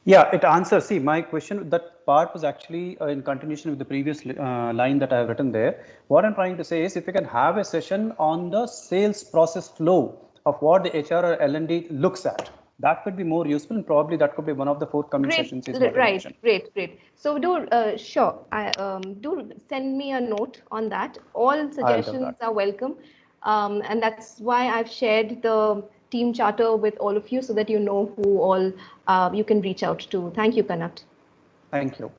O: Yeah, it answers. See, my question, that part was actually in continuation with the previous line that I have written there. What I'm trying to say is if you can have a session on the sales process flow of what the HR or L&D looks at, that could be more useful, and probably that could be one of the forthcoming sessions. Is what
D: Right, great. So do sure. Do send me a note on that. All suggestions are welcome, and that's why I've shared the team charter with all of you so that you know who all you can reach out to. Thank you, Kanat.
O: Thank you.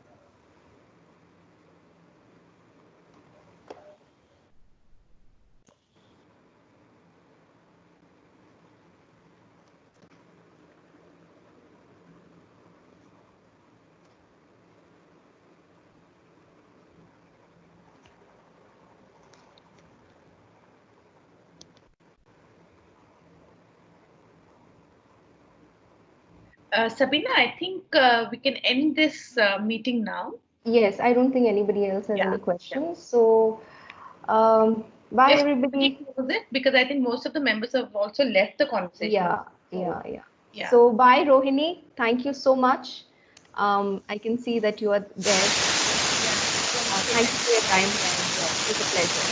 N: Sabina, I think we can end this meeting now.
D: Yes, I don't think anybody else has any questions. So, bye everybody.
N: Close it because I think most of the members have also left the conversation.
D: Yeah. So bye, Rohini. Thank you so much. I can see that you are there. Thank you for your time. It was a pleasure.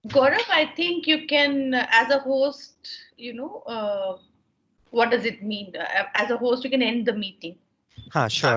N: Gaurav, I think you can, as a host, what does it mean? As a host, you can end the meeting.
C: Sure.